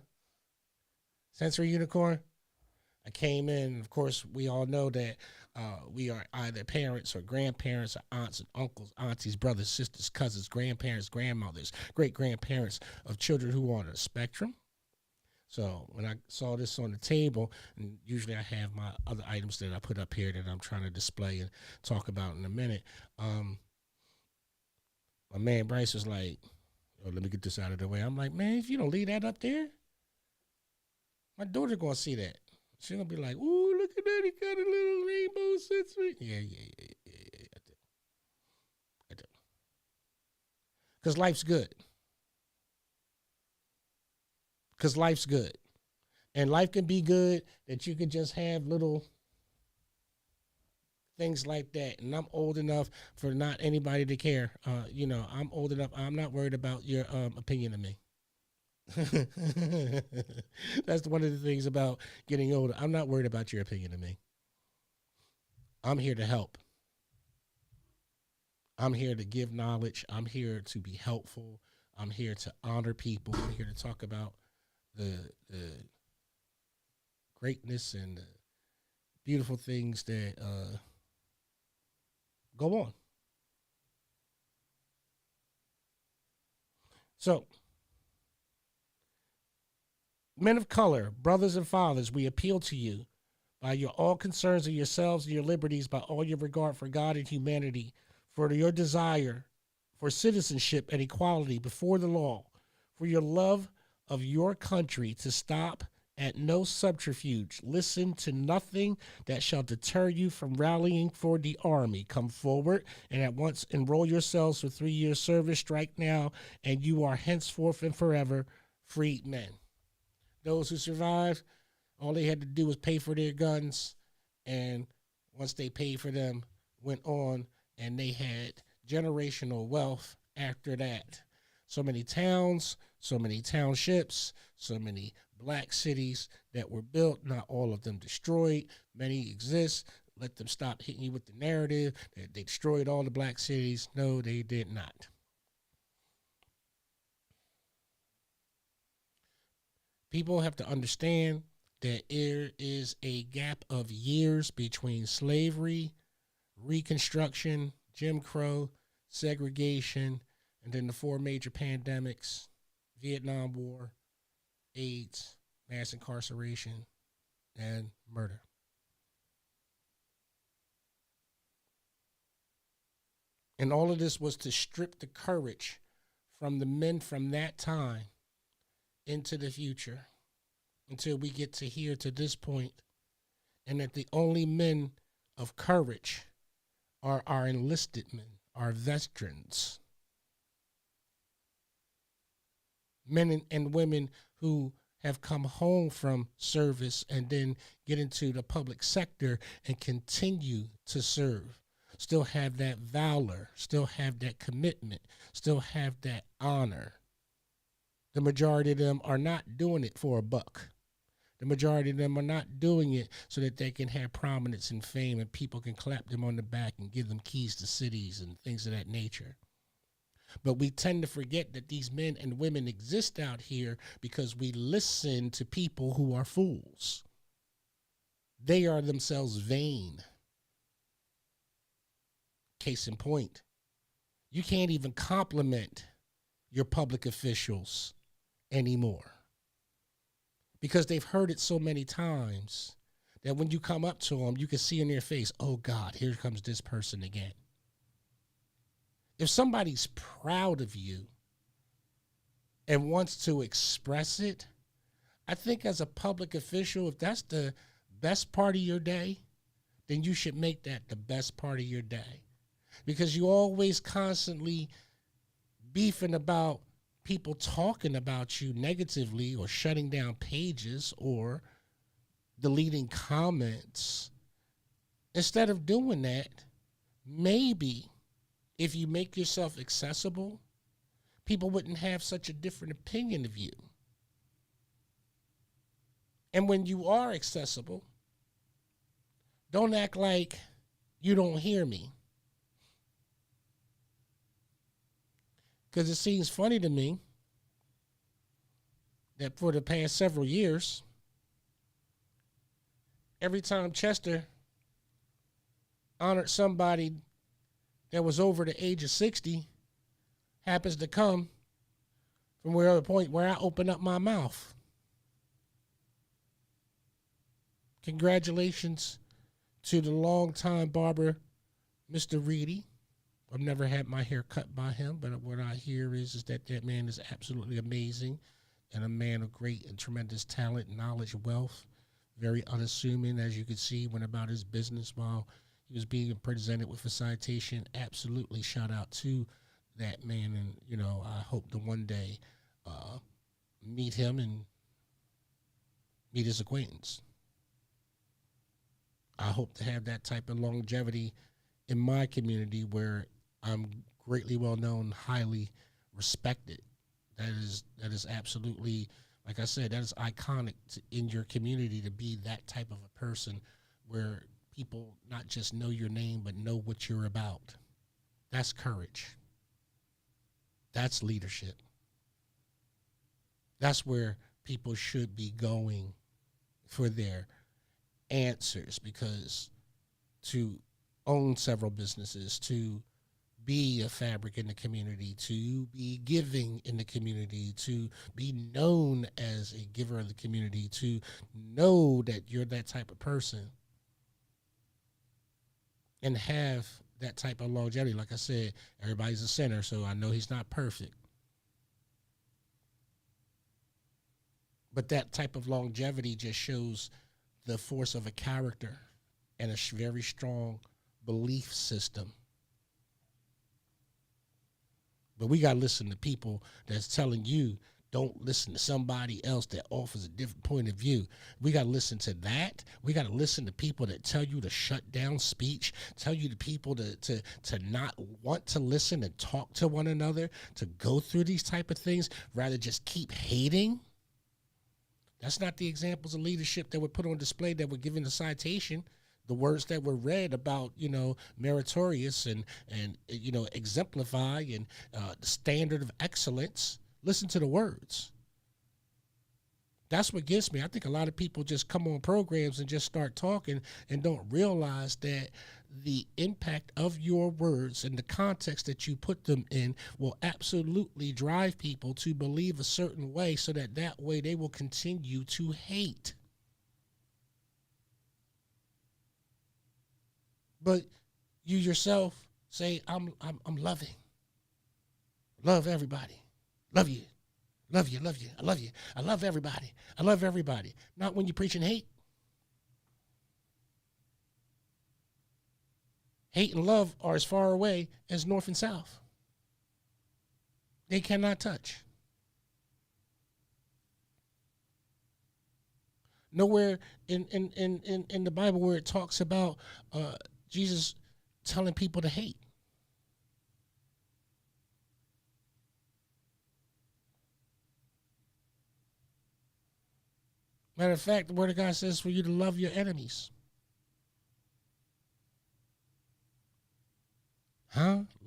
sensory unicorn, I came in, of course, we all know that we are either parents or grandparents or aunts and uncles, aunties, brothers, sisters, cousins, grandparents, grandmothers, great-grandparents of children who are on the spectrum. So when I saw this on the table, and usually I have my other items that I put up here that I'm trying to display and talk about in a minute, my man Bryce was like, oh, let me get this out of the way. I'm like, man, if you don't leave that up there, my daughter's going to see that. She's going to be like, ooh, look at that. He got a little rainbow sensory. Yeah, I do. Because life's good. Because life's good. And life can be good that you could just have little things like that. And I'm old enough for not anybody to care. I'm old enough. I'm not worried about your opinion of me. That's one of the things about getting older. I'm not worried about your opinion of me. I'm here to help. I'm here to give knowledge. I'm here to be helpful. I'm here to honor people. I'm here to talk about the greatness and the beautiful things that go on. So, men of color, brothers and fathers, we appeal to you by your all concerns of yourselves and your liberties, by all your regard for God and humanity, for your desire for citizenship and equality before the law, for your love of your country, to stop at no subterfuge. Listen to nothing that shall deter you from rallying for the army. Come forward and at once enroll yourselves for 3 years service. Strike now, and you are henceforth and forever freed men. Those who survived, all they had to do was pay for their guns, and once they paid for them, went on, and they had generational wealth after that. So many towns, so many townships, so many black cities that were built, not all of them destroyed. Many exist. Let them stop hitting you with the narrative that they destroyed all the black cities. No, they did not. People have to understand that there is a gap of years between slavery, Reconstruction, Jim Crow, segregation, and then the 4 major pandemics: Vietnam War, AIDS, mass incarceration, and murder. And all of this was to strip the courage from the men from that time into the future until we get to here to this point, and that the only men of courage are our enlisted men, our veterans, men and women who have come home from service and then get into the public sector and continue to serve, still have that valor, still have that commitment, still have that honor. The majority of them are not doing it for a buck. The majority of them are not doing it so that they can have prominence and fame and people can clap them on the back and give them keys to cities and things of that nature. But we tend to forget that these men and women exist out here because we listen to people who are fools. They are themselves vain. Case in point, you can't even compliment your public officials anymore, because they've heard it so many times that when you come up to them, you can see in their face, oh God, here comes this person again. If somebody's proud of you and wants to express it, I think as a public official, if that's the best part of your day, then you should make that the best part of your day. Because you always constantly beefing about people talking about you negatively or shutting down pages or deleting comments. Instead of doing that, maybe if you make yourself accessible, people wouldn't have such a different opinion of you. And when you are accessible, don't act like you don't hear me. Because it seems funny to me that for the past several years, every time Chester honored somebody that was over the age of 60, happens to come from where the point where I open up my mouth. Congratulations to the longtime barber, Mr. Reedy. I've never had my hair cut by him, but what I hear is that that man is absolutely amazing and a man of great and tremendous talent, knowledge, wealth, very unassuming, as you could see, went about his business while he was being presented with a citation. Absolutely shout out to that man, and, you know, I hope to one day meet him and meet his acquaintance. I hope to have that type of longevity in my community where I'm greatly well known, highly respected. That is absolutely, like I said, that is iconic in your community to be that type of a person where people not just know your name, but know what you're about. That's courage. That's leadership. That's where people should be going for their answers, because to own several businesses, to be a fabric in the community, to be giving in the community, to be known as a giver of the community, to know that you're that type of person and have that type of longevity. Like I said, everybody's a sinner, so I know he's not perfect. But that type of longevity just shows the force of a character and a very strong belief system. But we got to listen to people that's telling you, don't listen to somebody else that offers a different point of view. We got to listen to that. We got to listen to people that tell you to shut down speech, tell you to people to not want to listen and talk to one another, to go through these type of things, rather just keep hating. That's not the examples of leadership that were put on display that were given the citation. The words that were read about, meritorious and exemplify and the standard of excellence. Listen to the words. That's what gets me. I think a lot of people just come on programs and just start talking and don't realize that the impact of your words and the context that you put them in will absolutely drive people to believe a certain way, so that way they will continue to hate. But you yourself say, I'm loving. Love everybody. Love you. Love you. Love you. I love you. I love everybody. I love everybody. Not when you're preaching hate. Hate and love are as far away as north and south. They cannot touch. Nowhere in the Bible where it talks about Jesus telling people to hate. Matter of fact, the Word of God says for you to love your enemies.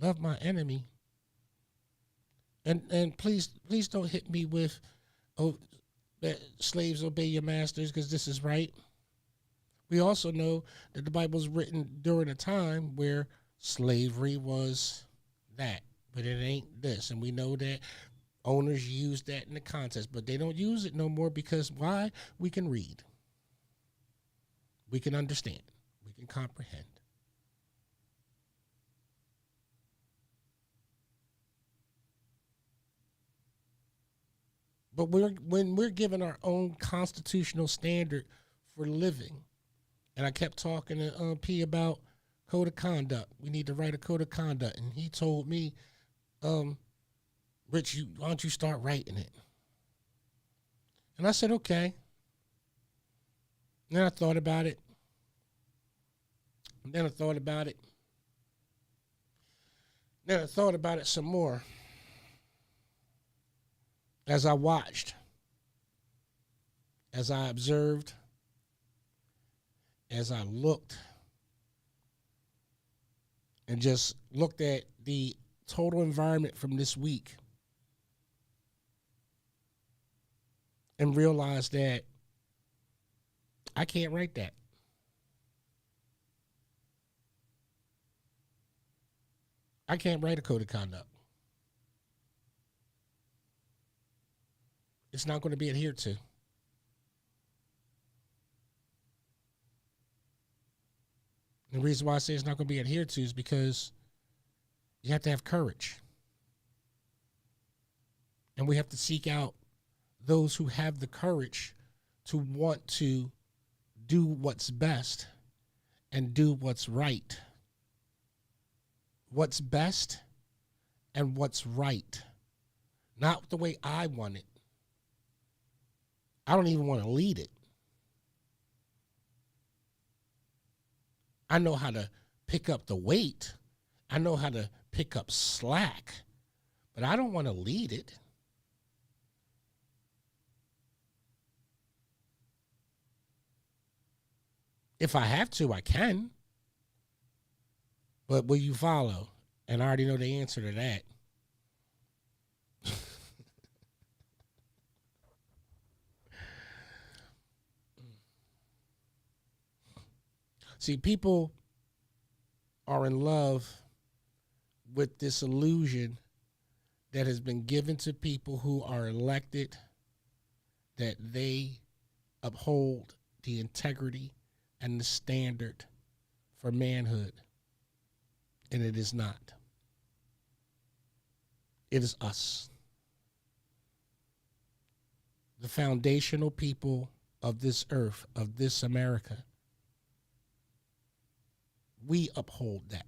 Love my enemy. And please don't hit me with, that slaves obey your masters because this is right. We also know that the Bible was written during a time where slavery was that, but it ain't this. And we know that owners use that in the context, but they don't use it no more because why? We can read. We can understand. We can comprehend. But when we're given our own constitutional standard for living, and I kept talking to P about code of conduct. We need to write a code of conduct. And he told me, Rich, why don't you start writing it? And I said, okay. And then I thought about it. And then I thought about it. Then I thought about it some more. As I watched, as I observed, as I looked, and just looked at the total environment from this week, and realized that I can't write that. I can't write a code of conduct. It's not going to be adhered to. The reason why I say it's not going to be adhered to is because you have to have courage. And we have to seek out those who have the courage to want to do what's best and do what's right. What's best and what's right. Not the way I want it. I don't even want to lead it. I know how to pick up the weight. I know how to pick up slack, but I don't want to lead it. If I have to, I can. But will you follow? And I already know the answer to that. See, people are in love with this illusion that has been given to people who are elected, that they uphold the integrity and the standard for manhood. And it is not. It is us. The foundational people of this earth, of this America. We uphold that.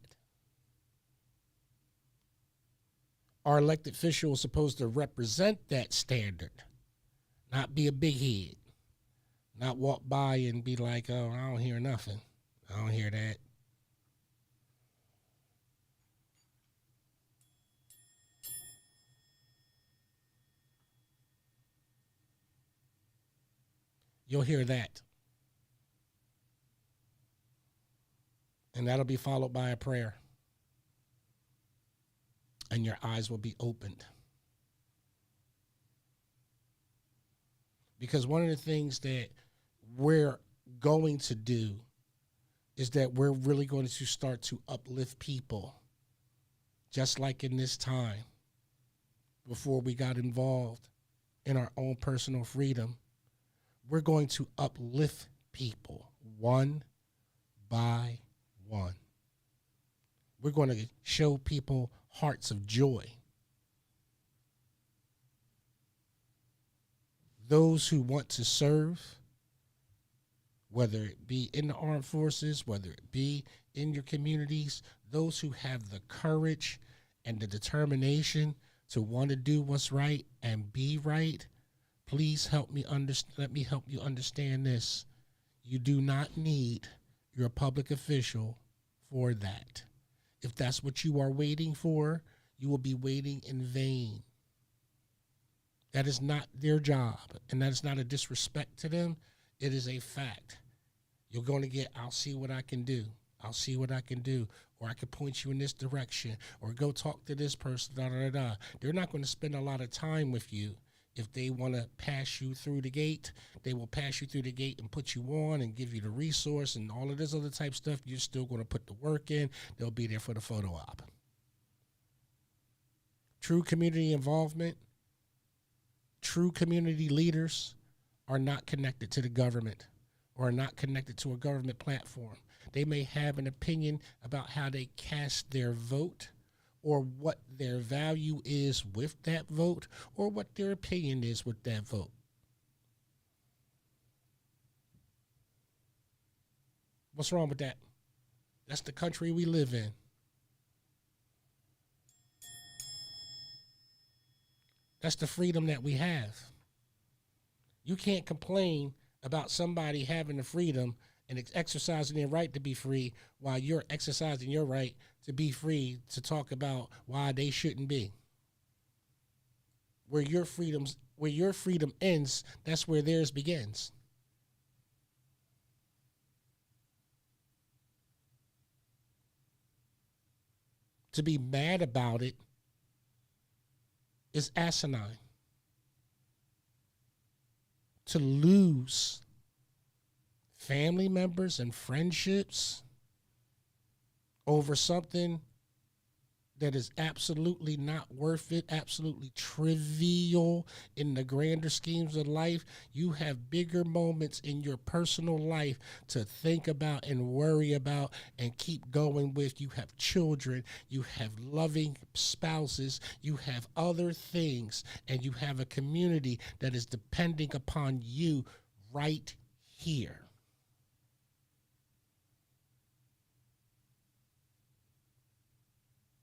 Our elected official is supposed to represent that standard, not be a big head, not walk by and be like, oh, I don't hear nothing. I don't hear that. You'll hear that. And that'll be followed by a prayer. And your eyes will be opened. Because one of the things that we're going to do is that we're really going to start to uplift people. Just like in this time, before we got involved in our own personal freedom, we're going to uplift people one by one. We're going to show people hearts of joy. Those who want to serve, whether it be in the armed forces, whether it be in your communities, those who have the courage and the determination to want to do what's right and be right, please help me let me help you understand this. You do not need your public official for that. If that's what you are waiting for, you will be waiting in vain. That is not their job, and that is not a disrespect to them. It is a fact. You're going to get, I'll see what I can do. I'll see what I can do. Or I can point you in this direction. Or go talk to this person, da, da, da, da. They're not going to spend a lot of time with you. If they want to pass you through the gate, they will pass you through the gate and put you on and give you the resource and all of this other type stuff. You're still going to put the work in. They'll be there for the photo op. True community involvement, true community leaders are not connected to the government or are not connected to a government platform. They may have an opinion about how they cast their vote, or what their value is with that vote, or what their opinion is with that vote. What's wrong with that? That's the country we live in. That's the freedom that we have. You can't complain about somebody having the freedom and exercising their right to be free while you're exercising your right to be free to talk about why they shouldn't be. Where your freedom ends, that's where theirs begins. To be mad about it is asinine. To lose family members and friendships over something that is absolutely not worth it, absolutely trivial in the grander schemes of life. You have bigger moments in your personal life to think about and worry about and keep going with. You have children, you have loving spouses, you have other things, and you have a community that is depending upon you right here.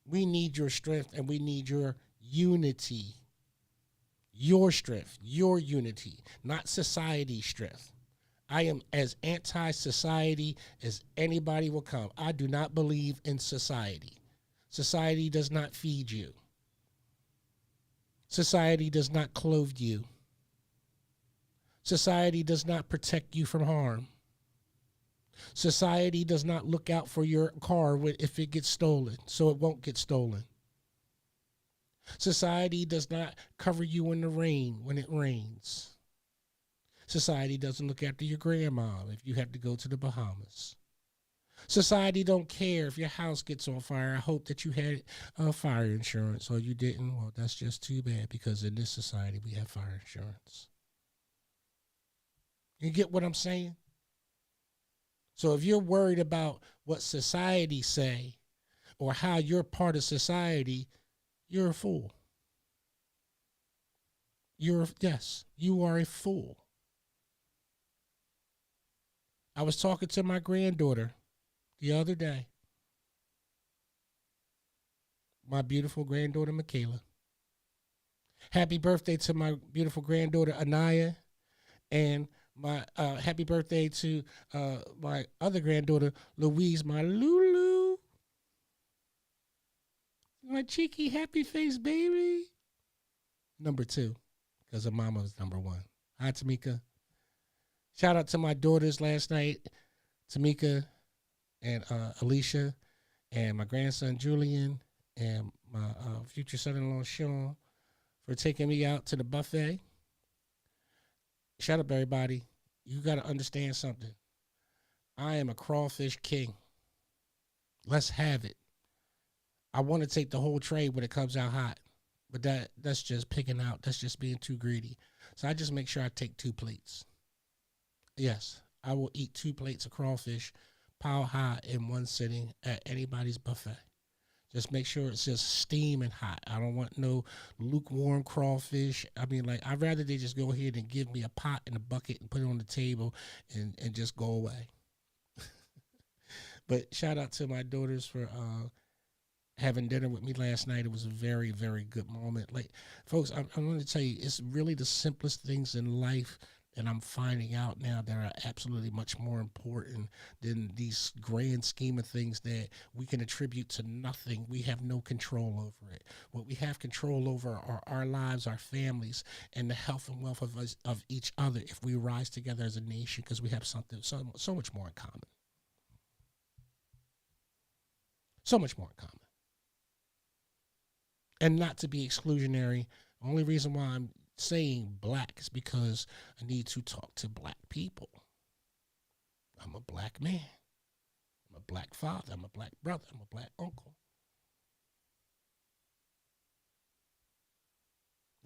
We need your strength and we need your unity. Your strength, your unity, not society's strength. I am as anti-society as anybody will come. I do not believe in society. Society does not feed you. Society does not clothe you. Society does not protect you from harm. Society does not look out for your car if it gets stolen, so it won't get stolen. Society does not cover you in the rain when it rains. Society doesn't look after your grandma if you have to go to the Bahamas. Society don't care if your house gets on fire. I hope that you had fire insurance, or you didn't. Well, that's just too bad, because in this society we have fire insurance. You get what I'm saying? So if you're worried about what society say or how you're part of society, you're a fool. Yes, you are a fool. I was talking to my granddaughter the other day. My beautiful granddaughter, Michaela. Happy birthday to my beautiful granddaughter, Anaya. And my happy birthday to my other granddaughter, Louise, my Lulu. My cheeky, happy face baby. Number 2, because her mama was number 1. Hi, Tamika. Shout out to my daughters last night, Tamika and Alicia, and my grandson, Julian, and my future son-in-law, Sean, for taking me out to the buffet. Shut up, everybody. You got to understand something. I am a crawfish king. Let's have it. I want to take the whole tray when it comes out hot, but that's just picking out. That's just being too greedy. So I just make sure I take 2 plates. Yes, I will eat 2 plates of crawfish, pile high in one sitting at anybody's buffet. Just make sure it's just steaming hot. I don't want no lukewarm crawfish. I mean, like, I'd rather they just go ahead and give me a pot and a bucket and put it on the table and just go away. But shout out to my daughters for having dinner with me last night. It was a very, very good moment. Like, folks, I'm going to tell you, it's really the simplest things in life that I'm finding out now that are absolutely much more important than these grand scheme of things that we can attribute to nothing. We have no control over it. What we have control over are our lives, our families, and the health and wealth of us, of each other, if we rise together as a nation, because we have something so much more in common. So much more in common. And not to be exclusionary, the only reason why I'm saying black is because I need to talk to black people. I'm a black man. I'm a black father. I'm a black brother. I'm a black uncle.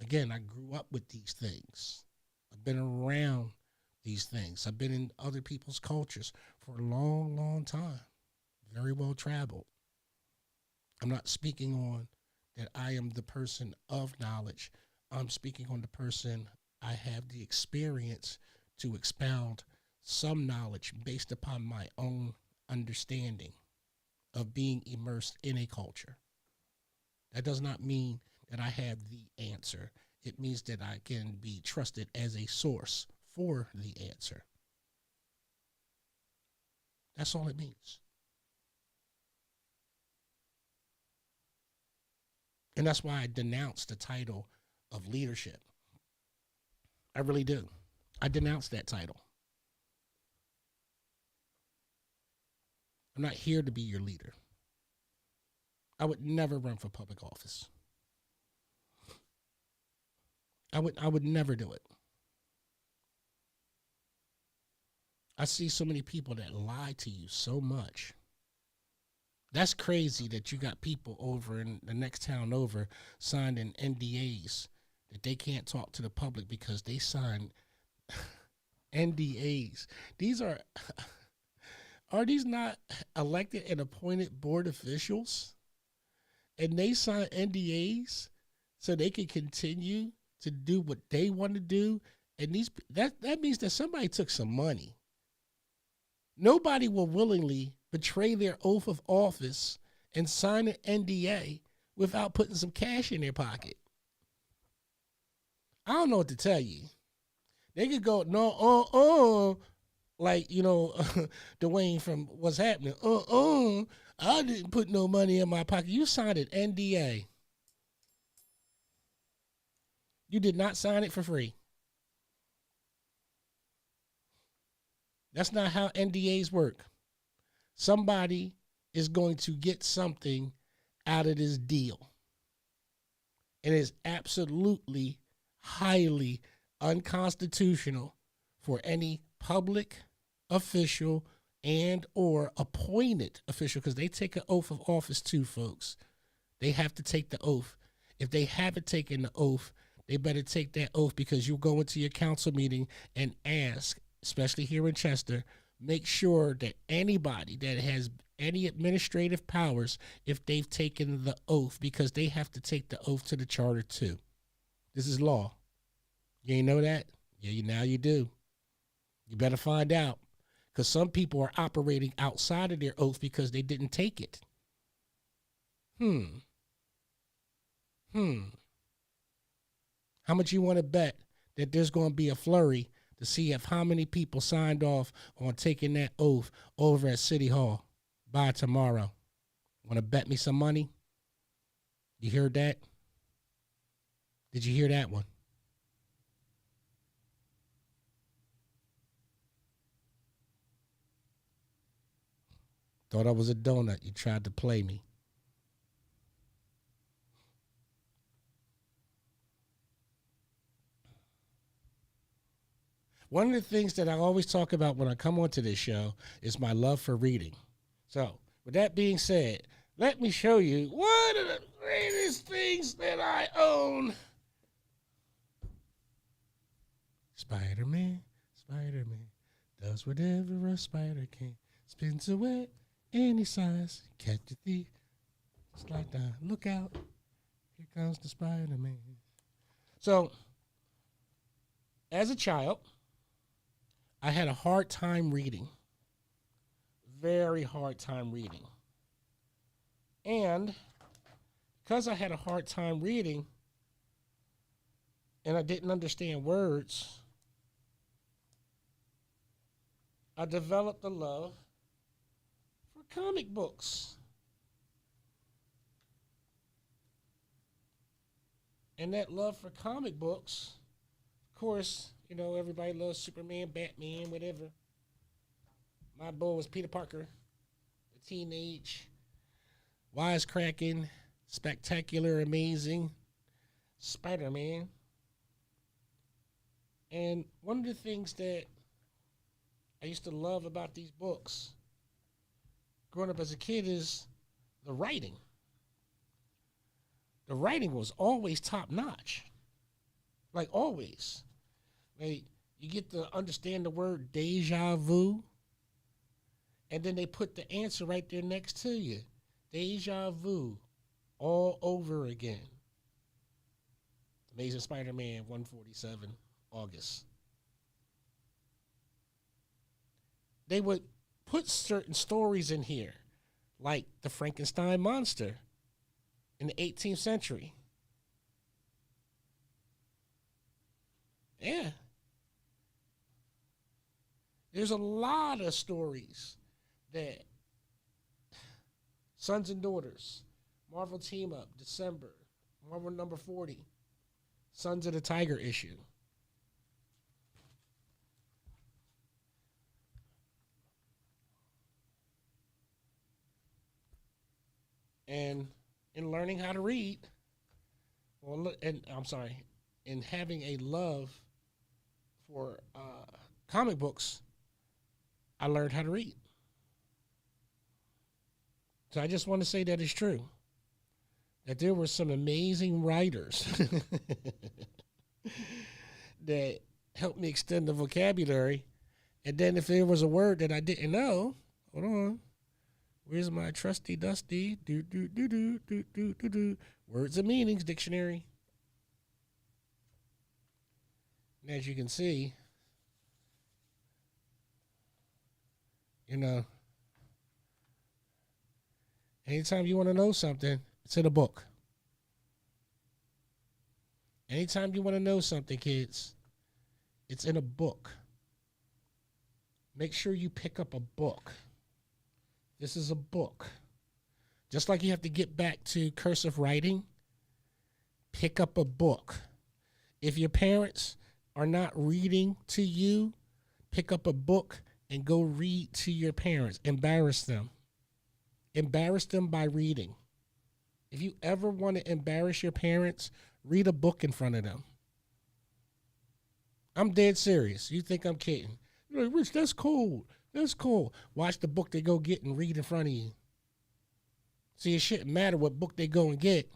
Again, I grew up with these things. I've been around these things. I've been in other people's cultures for a long, long time. Very well traveled. I'm not speaking on that I am the person of knowledge. I'm speaking on the person I have the experience to expound some knowledge based upon my own understanding of being immersed in a culture. That does not mean that I have the answer. It means that I can be trusted as a source for the answer. That's all it means. And that's why I denounce the title of leadership. I really do. I denounce that title. I'm not here to be your leader. I would never run for public office. I would never do it. I see so many people that lie to you so much. That's crazy that you got people over in the next town over signing NDAs that they can't talk to the public because they signed NDAs. These are these not elected and appointed board officials? And they sign NDAs so they can continue to do what they want to do. And that means that somebody took some money. Nobody will willingly betray their oath of office and sign an NDA without putting some cash in their pocket. I don't know what to tell you. They could go, no, like, Dwayne from What's Happening. I didn't put no money in my pocket. You signed an NDA. You did not sign it for free. That's not how NDAs work. Somebody is going to get something out of this deal. And it is absolutely, highly unconstitutional for any public official and or appointed official, because they take an oath of office too, folks. They have to take the oath. If they haven't taken the oath, they better take that oath, because you'll go into your council meeting and ask, especially here in Chester, make sure that anybody that has any administrative powers, if they've taken the oath, because they have to take the oath to the charter too. This is law. You ain't know that? Yeah, now you do. You better find out, because some people are operating outside of their oath because they didn't take it. How much you want to bet that there's going to be a flurry to see if how many people signed off on taking that oath over at City Hall by tomorrow? Want to bet me some money? You heard that? Did you hear that one? Thought I was a donut. You tried to play me. One of the things that I always talk about when I come onto this show is my love for reading. So, with that being said, let me show you one of the greatest things that I own. Spider-Man, Spider-Man, does whatever a spider can. Spins a web any size, catch a thief, slide down, look out, here comes the Spider-Man. So, as a child, I had a hard time reading. Very hard time reading. And because I had a hard time reading and I didn't understand words, I developed a love for comic books. And that love for comic books, of course, you know, everybody loves Superman, Batman, whatever. My boy was Peter Parker, the teenage, wisecracking, spectacular, amazing Spider-Man. And one of the things that I used to love about these books growing up as a kid is the writing. The writing was always top notch. Like always. Like, you get to understand the word deja vu, and then they put the answer right there next to you. Deja vu, all over again. Amazing Spider-Man 147, August. They would put certain stories in here, like the Frankenstein monster in the 18th century. Yeah. There's a lot of stories that Sons and Daughters, Marvel Team Up, December, Marvel number 40, Sons of the Tiger issue. And in learning how to read, in having a love for comic books, I learned how to read. So I just want to say that it's true. That there were some amazing writers that helped me extend the vocabulary. And then if there was a word that I didn't know, hold on. Where's my trusty dusty words and meanings dictionary? And as you can see, you know, anytime you want to know something, it's in a book. Anytime you want to know something, kids, it's in a book. Make sure you pick up a book. This is a book. Just like you have to get back to cursive writing, pick up a book. If your parents are not reading to you, pick up a book and go read to your parents. Embarrass them. Embarrass them by reading. If you ever want to embarrass your parents, read a book in front of them. I'm dead serious. You think I'm kidding. You're like, Rich, that's cold. That's cool. Watch the book they go get and read in front of you. See, it shouldn't matter what book they go and get.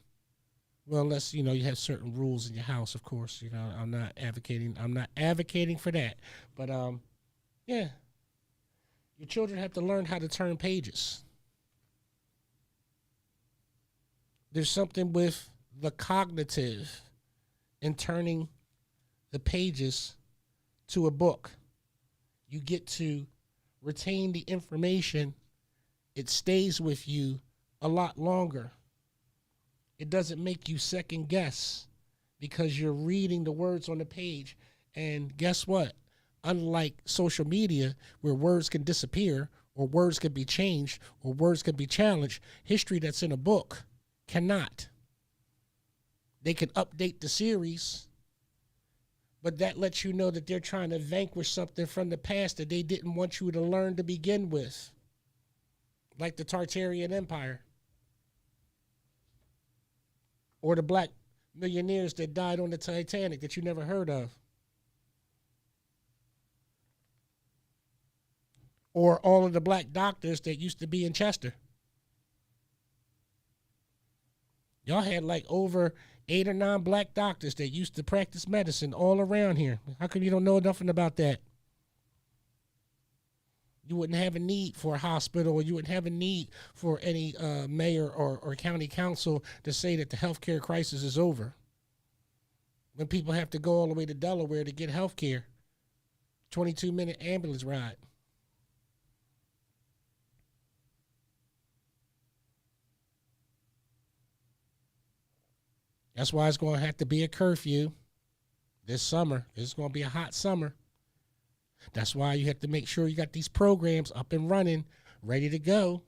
Well, unless, you have certain rules in your house, of course. I'm not advocating for that. But, yeah. Your children have to learn how to turn pages. There's something with the cognitive in turning the pages to a book. You get to retain the information. It stays with you a lot longer. It doesn't make you second guess because you're reading the words on the page. And guess what? Unlike social media, where words can disappear or words can be changed or words can be challenged, history that's in a book cannot. They can update the series, but that lets you know that they're trying to vanquish something from the past that they didn't want you to learn to begin with, like the Tartarian Empire or the black millionaires that died on the Titanic that you never heard of, or all of the black doctors that used to be in Chester. Y'all had like over 8 or 9 black doctors that used to practice medicine all around here. How come you don't know nothing about that? You wouldn't have a need for a hospital, or you wouldn't have a need for any mayor or county council to say that the healthcare crisis is over. When people have to go all the way to Delaware to get health care, 22-minute ambulance ride. That's why it's going to have to be a curfew this summer. It's going to be a hot summer. That's why you have to make sure you got these programs up and running, ready to go.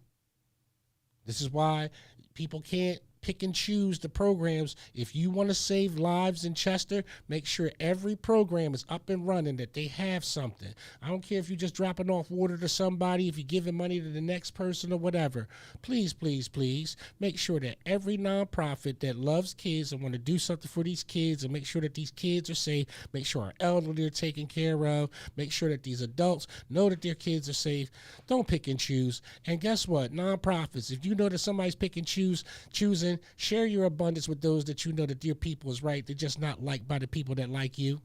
This is why people can't pick and choose the programs. If you want to save lives in Chester, make sure every program is up and running, that they have something. I don't care if you're just dropping off water to somebody, if you're giving money to the next person or whatever. Please, please, please make sure that every nonprofit that loves kids and want to do something for these kids and make sure that these kids are safe, make sure our elderly are taken care of, make sure that these adults know that their kids are safe. Don't pick and choose. And guess what? Nonprofits, if you know that somebody's picking choosing, share your abundance with those that you know that their people is right. They're just not liked by the people that like you.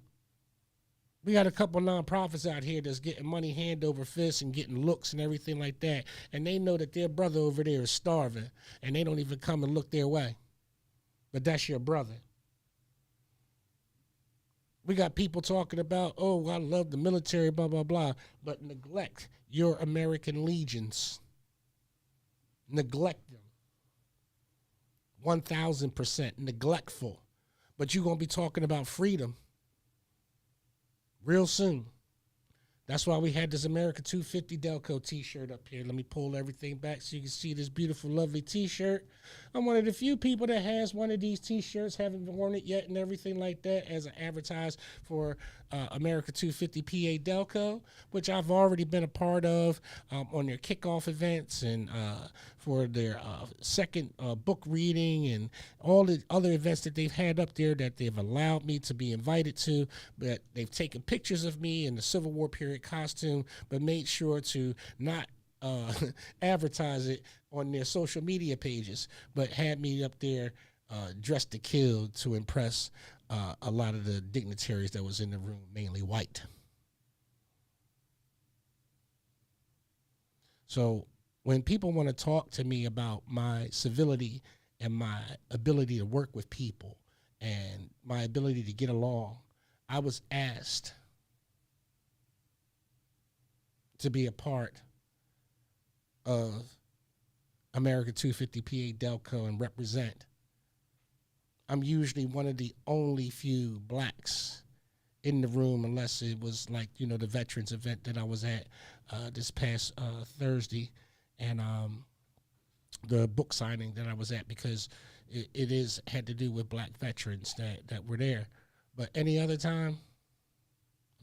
We got a couple nonprofits out here that's getting money hand over fist and getting looks and everything like that. And they know that their brother over there is starving and they don't even come and look their way. But that's your brother. We got people talking about, oh, I love the military, blah, blah, blah, but neglect your American legions. Neglect them. 1,000% neglectful. But you're going to be talking about freedom real soon. That's why we had this America 250 Delco t-shirt up here. Let me pull everything back so you can see this beautiful, lovely t-shirt. I'm one of the few people that has one of these t-shirts, haven't worn it yet and everything like that, as an advertise for America 250 PA Delco, which I've already been a part of on their kickoff events and for their second book reading and all the other events that they've had up there that they've allowed me to be invited to. But they've taken pictures of me in the Civil War period costume, but made sure to not advertise it on their social media pages, but had me up there dressed to kill to impress a lot of the dignitaries that was in the room, mainly white. So when people want to talk to me about my civility and my ability to work with people and my ability to get along, I was asked to be a part of America 250 PA Delco and represent. I'm usually one of the only few blacks in the room, unless it was like, you know, the veterans event that I was at this past Thursday, and the book signing that I was at, because it is had to do with black veterans that were there. But any other time,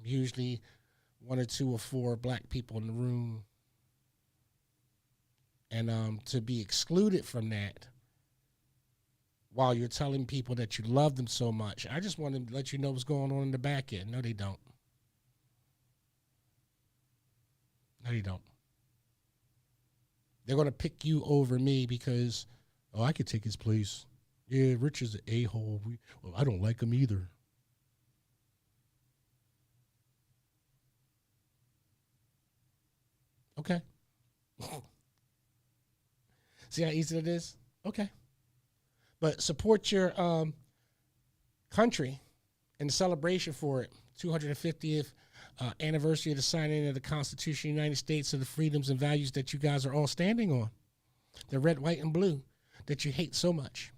usually 1 or 2 or 4 black people in the room. And to be excluded from that while you're telling people that you love them so much, I just want to let you know what's going on in the back end. No, they don't. No, they don't. They're going to pick you over me because, oh, I could take his place. Yeah, Rich is an a-hole. Well, I don't like him either. Okay. See how easy it is? Okay. But support your country and the celebration for it. 250th anniversary of the signing of the Constitution of the United States, of the freedoms and values that you guys are all standing on. The red, white, and blue that you hate so much.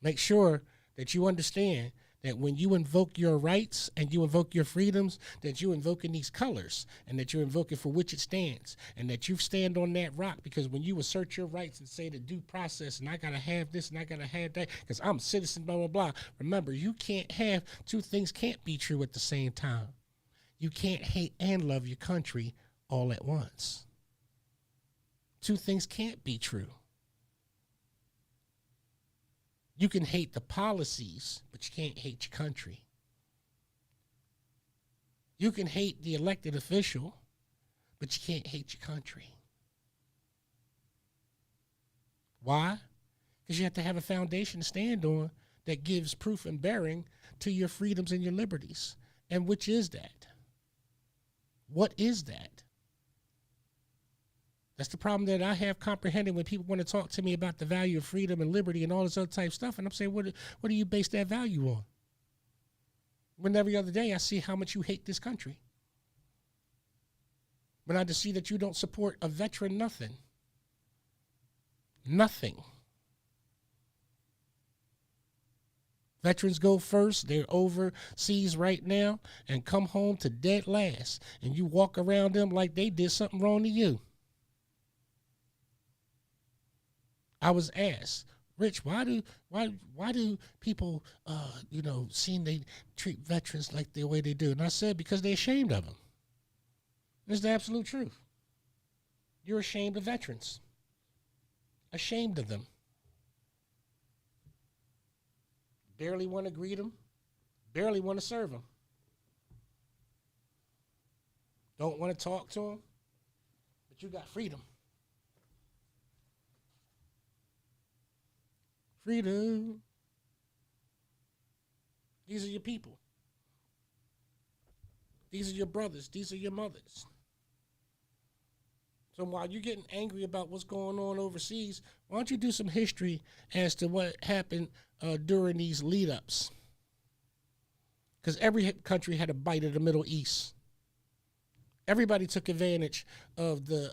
Make sure that you understand that when you invoke your rights and you invoke your freedoms, that you're invoking these colors and that you're invoking for which it stands, and that you stand on that rock, because when you assert your rights and say the due process and I got to have this and I got to have that because I'm a citizen, blah, blah, blah. Remember, you can't have two things can't be true at the same time. You can't hate and love your country all at once. Two things can't be true. You can hate the policies, but you can't hate your country. You can hate the elected official, but you can't hate your country. Why? Because you have to have a foundation to stand on that gives proof and bearing to your freedoms and your liberties. And which is that? What is that? That's the problem that I have comprehending when people want to talk to me about the value of freedom and liberty and all this other type of stuff. And I'm saying, what do you base that value on? When every other day I see how much you hate this country. When I just see that you don't support a veteran, nothing. Nothing. Veterans go first. They're overseas right now and come home to dead last. And you walk around them like they did something wrong to you. I was asked, Rich, why do people, seem they treat veterans like the way they do? And I said, because they're ashamed of them. It's the absolute truth. You're ashamed of veterans. Ashamed of them. Barely want to greet them. Barely want to serve them. Don't want to talk to them. But you got freedom. Freedom. These are your people. These are your brothers. These are your mothers. So while you're getting angry about what's going on overseas, why don't you do some history as to what happened during these lead-ups? Because every country had a bite of the Middle East. Everybody took advantage of the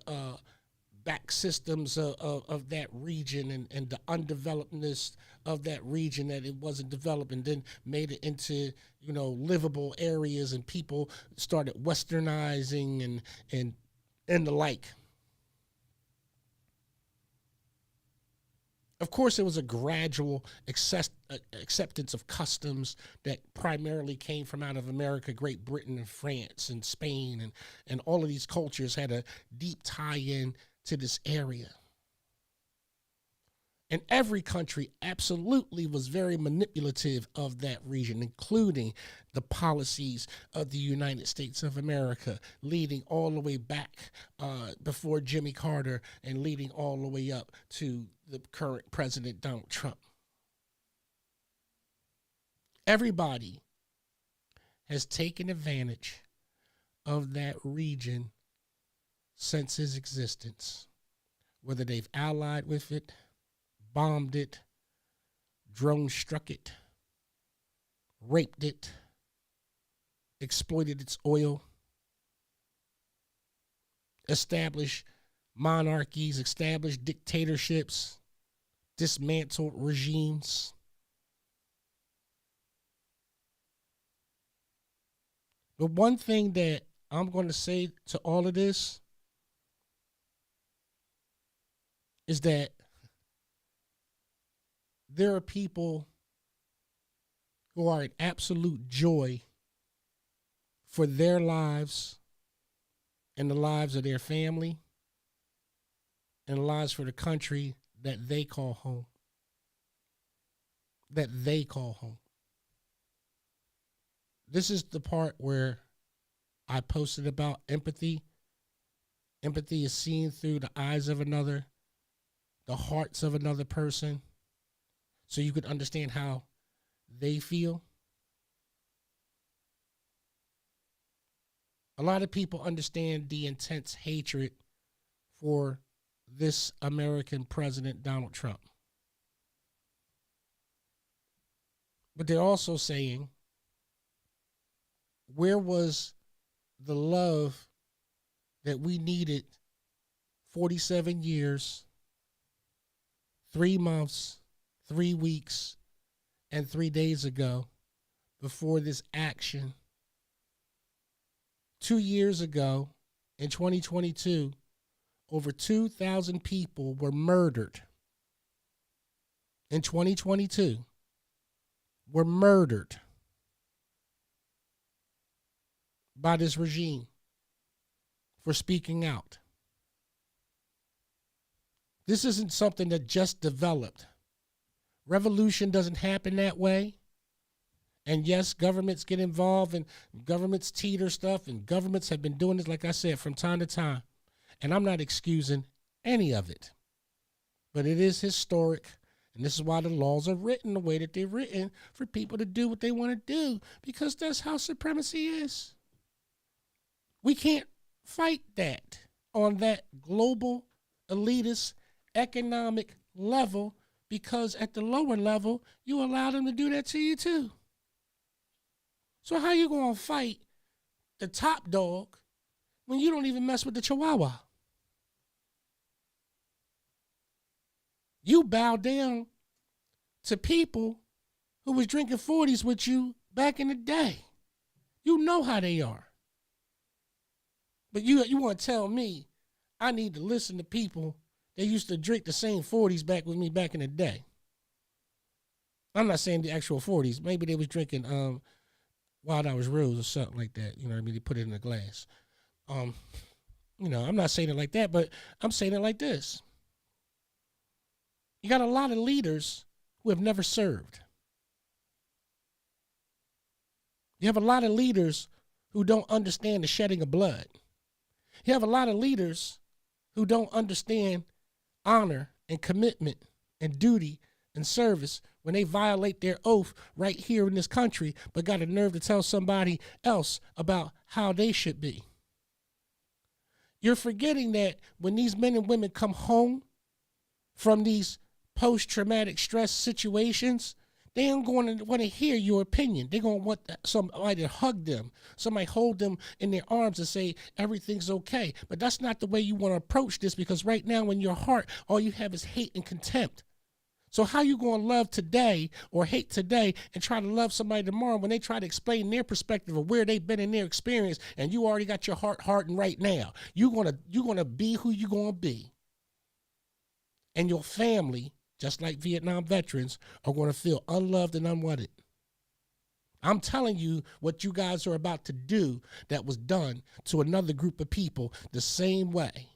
back systems of that region and the undevelopedness of that region, that it wasn't developed, and then made it into, livable areas, and people started westernizing and the like. Of course, it was a gradual acceptance of customs that primarily came from out of America, Great Britain, and France, and Spain, and all of these cultures had a deep tie-in to this area. And every country absolutely was very manipulative of that region, including the policies of the United States of America, leading all the way back before Jimmy Carter and leading all the way up to the current president, Donald Trump. Everybody has taken advantage of that region since its existence, whether they've allied with it, bombed it, drone struck it, raped it, exploited its oil, established monarchies, established dictatorships, dismantled regimes. But one thing that I'm going to say to all of this is that there are people who are in absolute joy for their lives and the lives of their family and the lives for the country that they call home. That they call home. This is the part where I posted about empathy Empathy is seen through the eyes of another, the hearts of another person, so you could understand how they feel. A lot of people understand the intense hatred for this American president, Donald Trump. But they're also saying, where was the love that we needed 47 years, 3 months, 3 weeks, and 3 days ago before this action? 2 years ago, in 2022, over 2,000 people were murdered. In 2022, were murdered by this regime for speaking out. This isn't something that just developed. Revolution doesn't happen that way. And yes, governments get involved and governments teeter stuff, and governments have been doing this, like I said, from time to time. And I'm not excusing any of it. But it is historic, and this is why the laws are written the way that they're written, for people to do what they want to do, because that's how supremacy is. We can't fight that on that global elitist economic level, because at the lower level, you allow them to do that to you too. So how you going to fight the top dog when you don't even mess with the chihuahua? You bow down to people who was drinking 40s with you back in the day. You know how they are. But you want to tell me I need to listen to people that used to drink the same 40s back with me back in the day. I'm not saying the actual 40s. Maybe they was drinking Wild Hours Rose or something like that. You know what I mean? They put it in a glass. I'm not saying it like that, but I'm saying it like this. You got a lot of leaders who have never served. You have a lot of leaders who don't understand the shedding of blood. You have a lot of leaders who don't understand honor and commitment and duty and service when they violate their oath right here in this country, but got a nerve to tell somebody else about how they should be. You're forgetting that when these men and women come home from these post-traumatic stress situations, they ain't going to want to hear your opinion. They're going to want somebody to hug them, somebody hold them in their arms and say, everything's okay. But that's not the way you want to approach this, because right now in your heart, all you have is hate and contempt. So how you going to love today or hate today and try to love somebody tomorrow when they try to explain their perspective of where they've been in their experience, and you already got your heart hardened right now? You're gonna be who you're going to be. And your family, just like Vietnam veterans, are going to feel unloved and unwanted. I'm telling you what you guys are about to do that was done to another group of people the same way.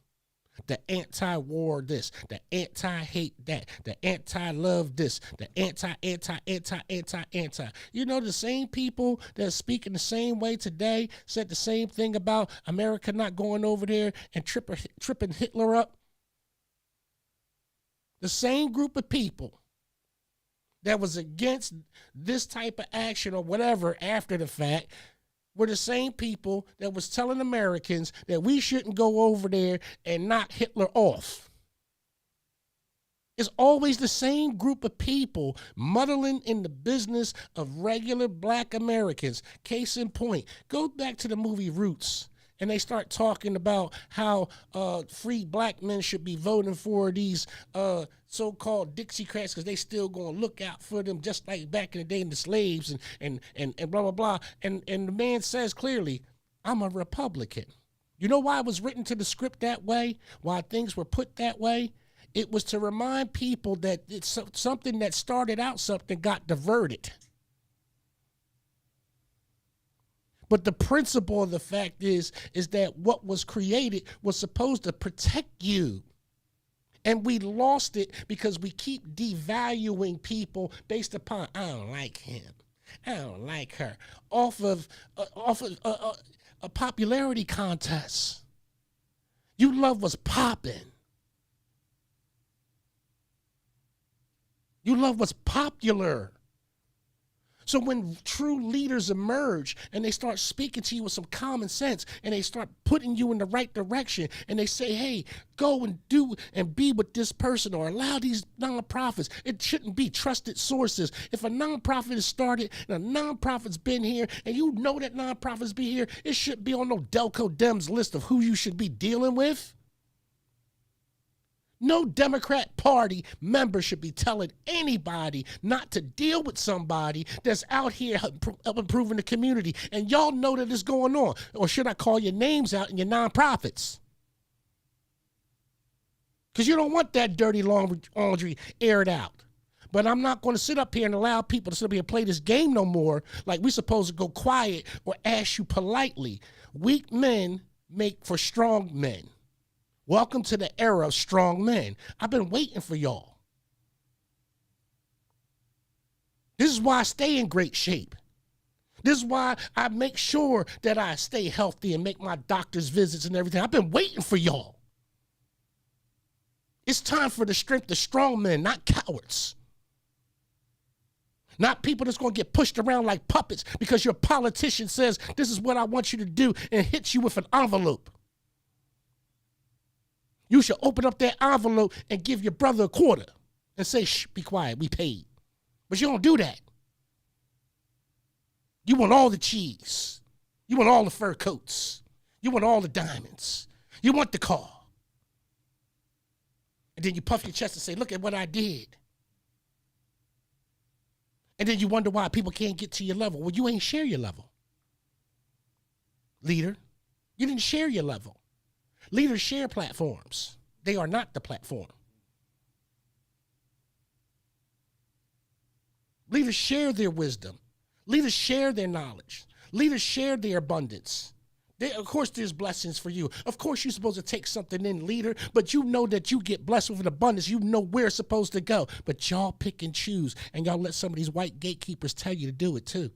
The anti-war this, the anti-hate that, the anti-love this, the anti. You know, the same people that are speaking the same way today said the same thing about America not going over there and tripping Hitler up. The same group of people that was against this type of action or whatever after the fact were the same people that was telling Americans that we shouldn't go over there and knock Hitler off. It's always the same group of people muddling in the business of regular black Americans. Case in point, go back to the movie Roots, and they start talking about how free black men should be voting for these so-called Dixiecrats because they still going to look out for them just like back in the day in the slaves and blah, blah, blah. And the man says clearly, I'm a Republican. You know why it was written to the script that way? Why things were put that way? It was to remind people that it's something that started out something got diverted. But the principle of the fact is that what was created was supposed to protect you. And we lost it because we keep devaluing people based upon, I don't like him, I don't like her, off of a popularity contest. You love what's popping. You love what's popular. So when true leaders emerge and they start speaking to you with some common sense and they start putting you in the right direction and they say, hey, go and do and be with this person or allow these nonprofits. It shouldn't be trusted sources. If a nonprofit is started and a nonprofit's been here and you know that nonprofits be here, it shouldn't be on no Delco Dems list of who you should be dealing with. No Democrat Party member should be telling anybody not to deal with somebody that's out here improving the community. And y'all know that it's going on. Or should I call your names out in your nonprofits? Because you don't want that dirty laundry aired out. But I'm not going to sit up here and allow people to sit up here and play this game no more like we're supposed to go quiet or ask you politely. Weak men make for strong men. Welcome to the era of strong men. I've been waiting for y'all. This is why I stay in great shape. This is why I make sure that I stay healthy and make my doctor's visits and everything. I've been waiting for y'all. It's time for the strength of strong men, not cowards. Not people that's going to get pushed around like puppets because your politician says, this is what I want you to do, and hits you with an envelope. You should open up that envelope and give your brother a quarter and say, shh, be quiet, we paid. But you don't do that. You want all the cheese. You want all the fur coats. You want all the diamonds. You want the car. And then you puff your chest and say, look at what I did. And then you wonder why people can't get to your level. Well, you ain't share your level. Leader, you didn't share your level. Leaders share platforms. They are not the platform. Leaders share their wisdom. Leaders share their knowledge. Leaders share their abundance. Of course, there's blessings for you. Of course, you're supposed to take something in, leader, but you know that you get blessed with an abundance. You know where it's supposed to go. But y'all pick and choose, and y'all let some of these white gatekeepers tell you to do it too.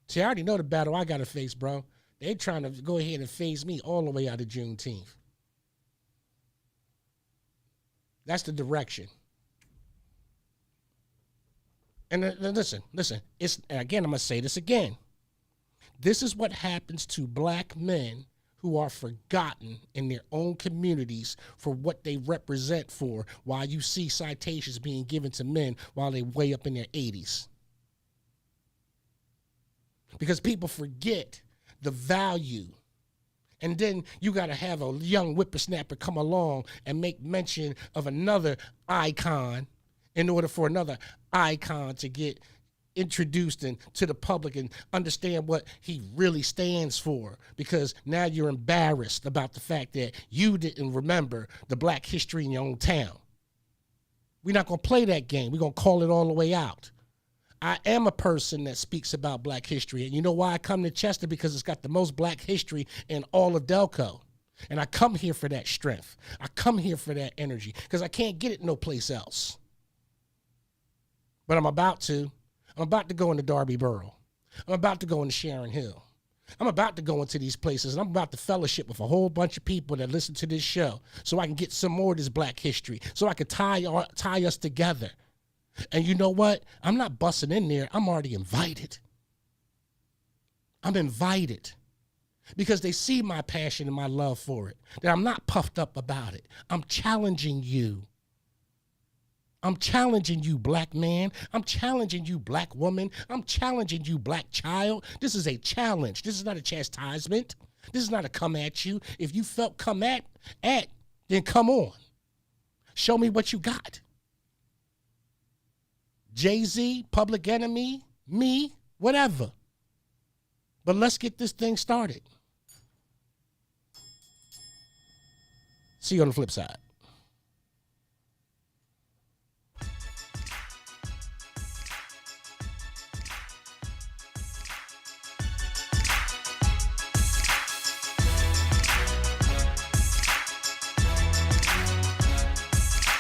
See, I already know the battle I got to face, bro. They're trying to go ahead and phase me all the way out of Juneteenth. That's the direction. And listen, again, I'm going to say this again. This is what happens to black men who are forgotten in their own communities for what they represent for, while you see citations being given to men while they way up in their 80s. Because people forget the value. And then you got to have a young whippersnapper come along and make mention of another icon in order for another icon to get introduced to the public and understand what he really stands for, because now you're embarrassed about the fact that you didn't remember the black history in your own town. We're not going to play that game. We're going to call it all the way out. I am a person that speaks about black history. And you know why I come to Chester? Because it's got the most black history in all of Delco. And I come here for that strength. I come here for that energy because I can't get it no place else. But I'm about to. I'm about to go into Darby Borough. I'm about to go into Sharon Hill. I'm about to go into these places, and I'm about to fellowship with a whole bunch of people that listen to this show so I can get some more of this black history, so I can tie us together. And you know what? I'm not busting in there. I'm already invited. I'm invited because they see my passion and my love for it, that I'm not puffed up about it. I'm challenging you. I'm challenging you, black man. I'm challenging you, black woman. I'm challenging you, black child. This is a challenge. This is not a chastisement. This is not a come at you. If you felt come at, then come on. Show me what you got. Jay-Z, Public Enemy, me, whatever. But let's get this thing started. See you on the flip side.